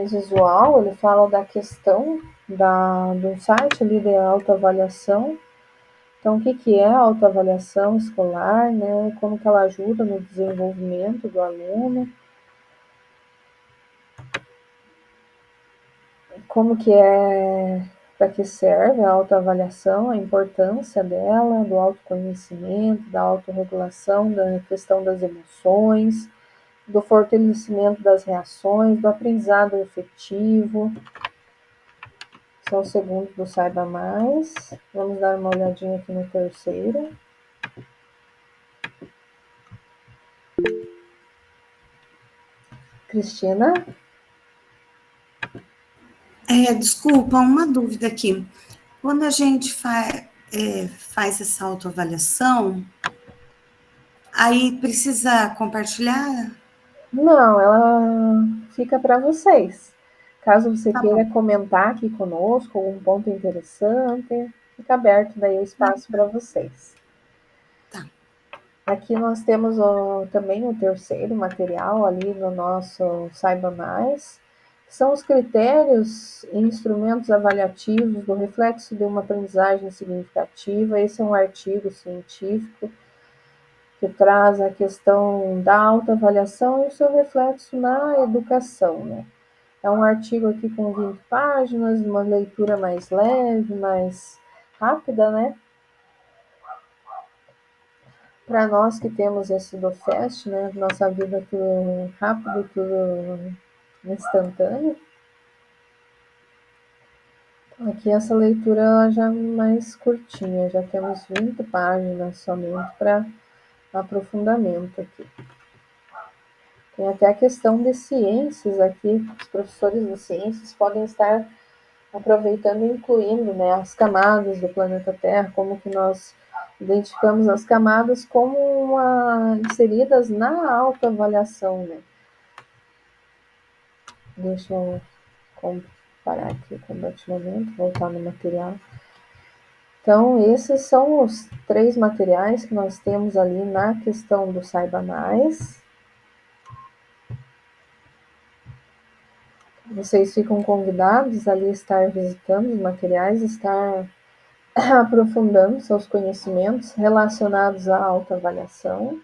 visual, ele fala da questão do site ali de autoavaliação. Então, o que é a autoavaliação escolar, né? Como que ela ajuda no desenvolvimento do aluno, como que para que serve a autoavaliação, a importância dela, do autoconhecimento, da autorregulação, da questão das emoções, do fortalecimento das reações, do aprendizado efetivo. Esse é o segundo do Saiba Mais. Vamos dar uma olhadinha aqui no terceiro. Cristina? Desculpa, uma dúvida aqui. Quando a gente faz essa autoavaliação, aí precisa compartilhar? Não, ela fica para vocês. Caso você queira comentar aqui conosco algum ponto interessante, fica aberto daí o espaço para vocês. Tá. Aqui nós temos também o terceiro material ali no nosso Saiba Mais, que são os critérios e instrumentos avaliativos do reflexo de uma aprendizagem significativa. Esse é um artigo científico que traz a questão da autoavaliação e o seu reflexo na educação, né? É um artigo aqui com 20 páginas, uma leitura mais leve, mais rápida, né? Para nós que temos esse do Fast, né? Nossa vida tudo rápido, tudo instantâneo. Aqui essa leitura já é mais curtinha, já temos 20 páginas somente para aprofundamento aqui. Tem até a questão de ciências aqui, os professores de ciências podem estar aproveitando e incluindo, né, as camadas do planeta Terra, como que nós identificamos as camadas como inseridas na autoavaliação, né? Deixa eu parar aqui o compartilhamento, voltar no material. Então, esses são os 3 materiais que nós temos ali na questão do Saiba Mais. Vocês ficam convidados ali a estar visitando os materiais, estar aprofundando seus conhecimentos relacionados à autoavaliação.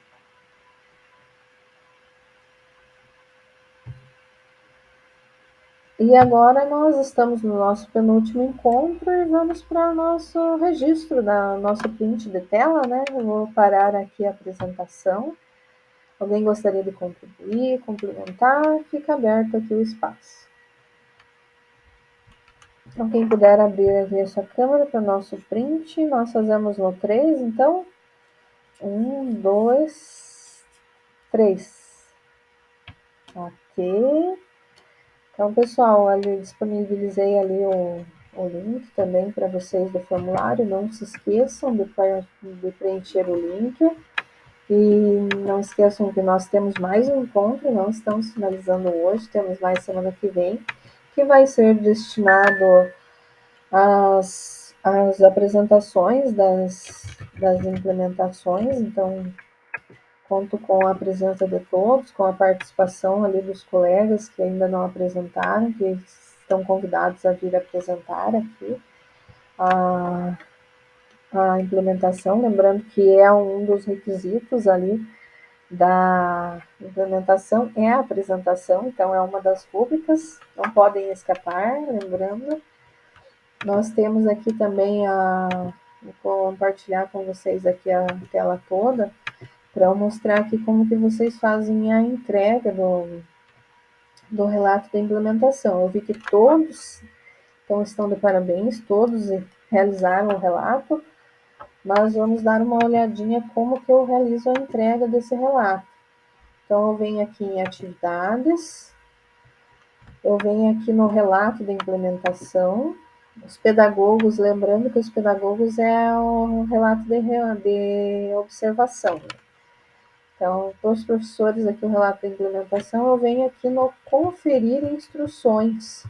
E agora nós estamos no nosso penúltimo encontro e vamos para o nosso registro, nosso print de tela, né? Eu vou parar aqui a apresentação. Alguém gostaria de contribuir, complementar? Fica aberto aqui o espaço. Então, quem puder abrir a sua câmera para o nosso print, nós fazemos no 3, então. 1, 2, 3. Ok. Então, pessoal, ali disponibilizei ali o link também para vocês do formulário. Não se esqueçam de preencher o link. E não esqueçam que nós temos mais um encontro, não estamos finalizando hoje, temos mais semana que vem, que vai ser destinado às apresentações das implementações. Então, conto com a presença de todos, com a participação ali dos colegas que ainda não apresentaram, que estão convidados a vir apresentar aqui a implementação, lembrando que é um dos requisitos ali da implementação, é a apresentação, então é uma das públicas, não podem escapar, lembrando. Nós temos aqui também vou compartilhar com vocês aqui a tela toda, para mostrar aqui como que vocês fazem a entrega do relato da implementação. Eu vi que todos estão de parabéns, todos realizaram o relato, mas vamos dar uma olhadinha como que eu realizo a entrega desse relato. Então, eu venho aqui em atividades, eu venho aqui no relato da implementação, os pedagogos, lembrando que os pedagogos é o relato de observação. Então, para os professores aqui o relato da implementação, eu venho aqui no conferir instruções.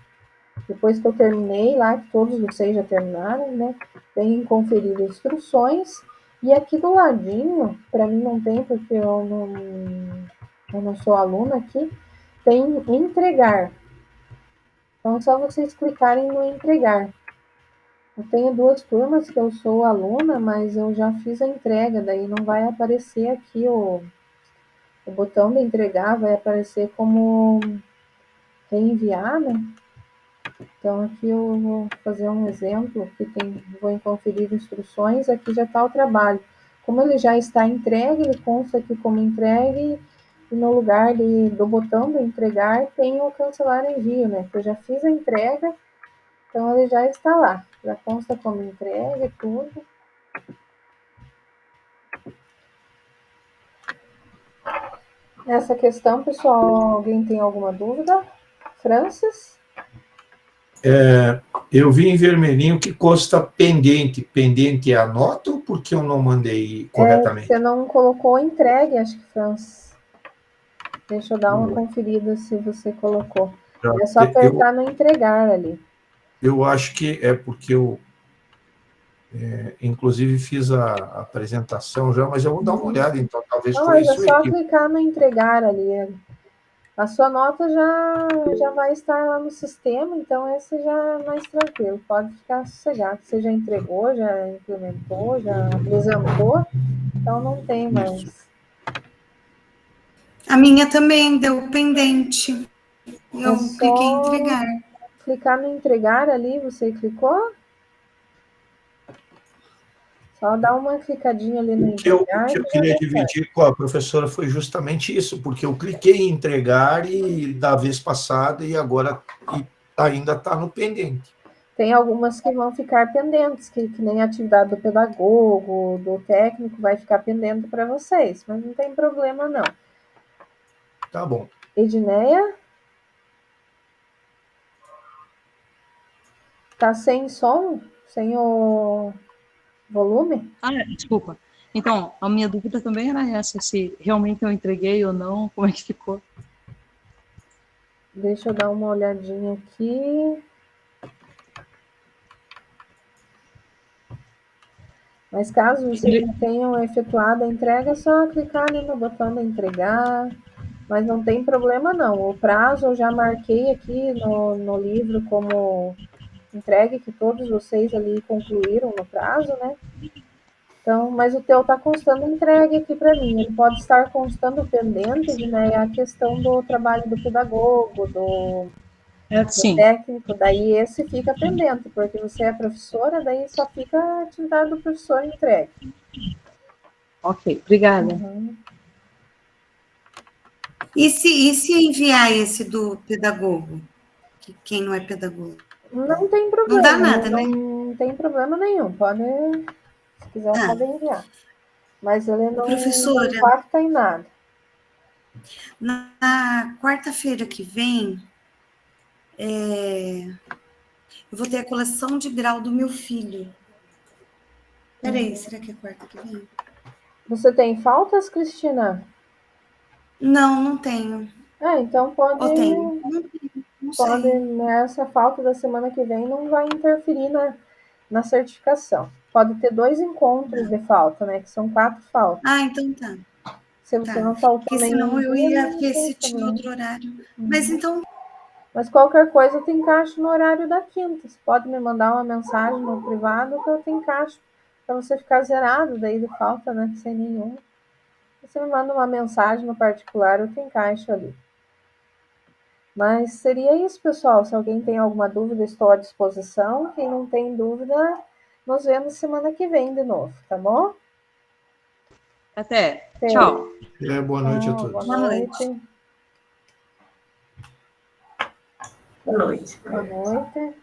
Depois que eu terminei lá, que todos vocês já terminaram, né? Venho em conferir instruções. E aqui do ladinho, para mim não tem, porque eu não sou aluna aqui, tem entregar. Então, é só vocês clicarem no entregar. Eu tenho 2 turmas que eu sou aluna, mas eu já fiz a entrega, daí não vai aparecer aqui o botão de entregar, vai aparecer como reenviar, né? Então, aqui eu vou fazer um exemplo, que vou em conferir instruções, aqui já está o trabalho. Como ele já está entregue, ele consta aqui como entregue, e no lugar do botão de entregar tem o cancelar envio, né? Que eu já fiz a entrega, então ele já está lá, já consta como entregue e tudo. Nessa questão, pessoal, alguém tem alguma dúvida? Francis? Eu vi em vermelhinho que consta pendente. Pendente é a nota ou porque eu não mandei corretamente? Você não colocou entregue, acho que, Francis. Deixa eu dar uma conferida se você colocou. É só apertar no entregar ali. Eu acho que é porque eu, inclusive, fiz a apresentação já, mas eu vou dar uma olhada, então talvez foi isso. É só clicar no entregar ali. A sua nota já vai estar lá no sistema, então esse já é mais tranquilo. Pode ficar sossegado. Você já entregou, já implementou, já apresentou, então não tem mais. A minha também deu pendente. Eu cliquei em entregar. Clicar no entregar ali, você clicou? Só dá uma clicadinha ali no entregar. O que eu queria dividir com a professora foi justamente isso, porque eu cliquei em entregar e da vez passada e agora ainda está no pendente. Tem algumas que vão ficar pendentes, que nem a atividade do pedagogo, do técnico, vai ficar pendente para vocês, mas não tem problema não. Tá bom. Edneia? Tá sem som? Sem o volume? Desculpa. Então, a minha dúvida também era essa, se realmente eu entreguei ou não, como é que ficou? Deixa eu dar uma olhadinha aqui. Mas caso vocês não tenham efetuado a entrega, é só clicar ali no botão de entregar, mas não tem problema não. O prazo eu já marquei aqui no livro como entregue, que todos vocês ali concluíram no prazo, né? Então, mas o teu está constando entregue aqui para mim. Ele pode estar constando pendente, né? A questão do trabalho do pedagogo, do sim. técnico, daí esse fica pendente, porque você é professora, daí só fica a atividade do professor entregue. Ok, obrigada. Uhum. E se enviar esse do pedagogo? Quem não é pedagogo? Não tem Não dá problema, nada, né? não tem problema nenhum. Pode, se quiser, Ah, pode enviar. Mas ele não professora, impacta em nada. na quarta-feira que vem, eu vou ter a coleção de grau do meu filho. Peraí, será que é quarta que vem? Você tem faltas, Cristina? Não, não tenho. Então Ou tenho? Não tenho, não pode, sei. nessa falta da semana que vem não vai interferir na certificação. Pode ter 2 encontros de falta, né? Que são 4 faltas. Ah, então tá. Se você não faltou Porque nenhum senão eu dia, ia não ver tem se tinha problema. outro horário. Mas então, Mas qualquer coisa eu te encaixo no horário da quinta. Você pode me mandar uma mensagem no privado que eu te encaixo. Para você ficar zerado daí de falta, né? Sem nenhum. Você me manda uma mensagem no particular, eu te encaixo ali. Mas seria isso, pessoal. Se alguém tem alguma dúvida, estou à disposição. Quem não tem dúvida, nos vemos semana que vem de novo, tá bom? Até. Até. Tchau. Boa noite a Tchau, todos. boa noite. Boa noite. Boa noite.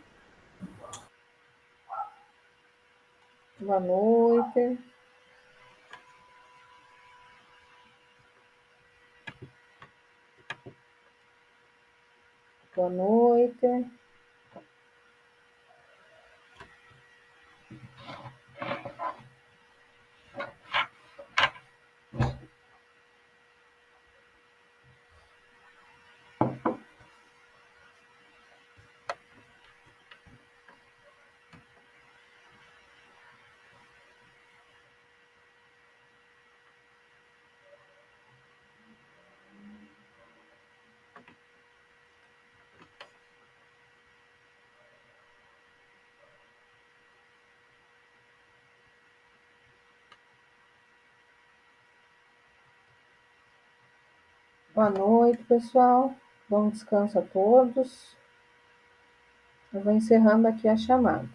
Boa noite. Boa noite. Boa noite, pessoal. Bom descanso a todos. Eu vou encerrando aqui a chamada.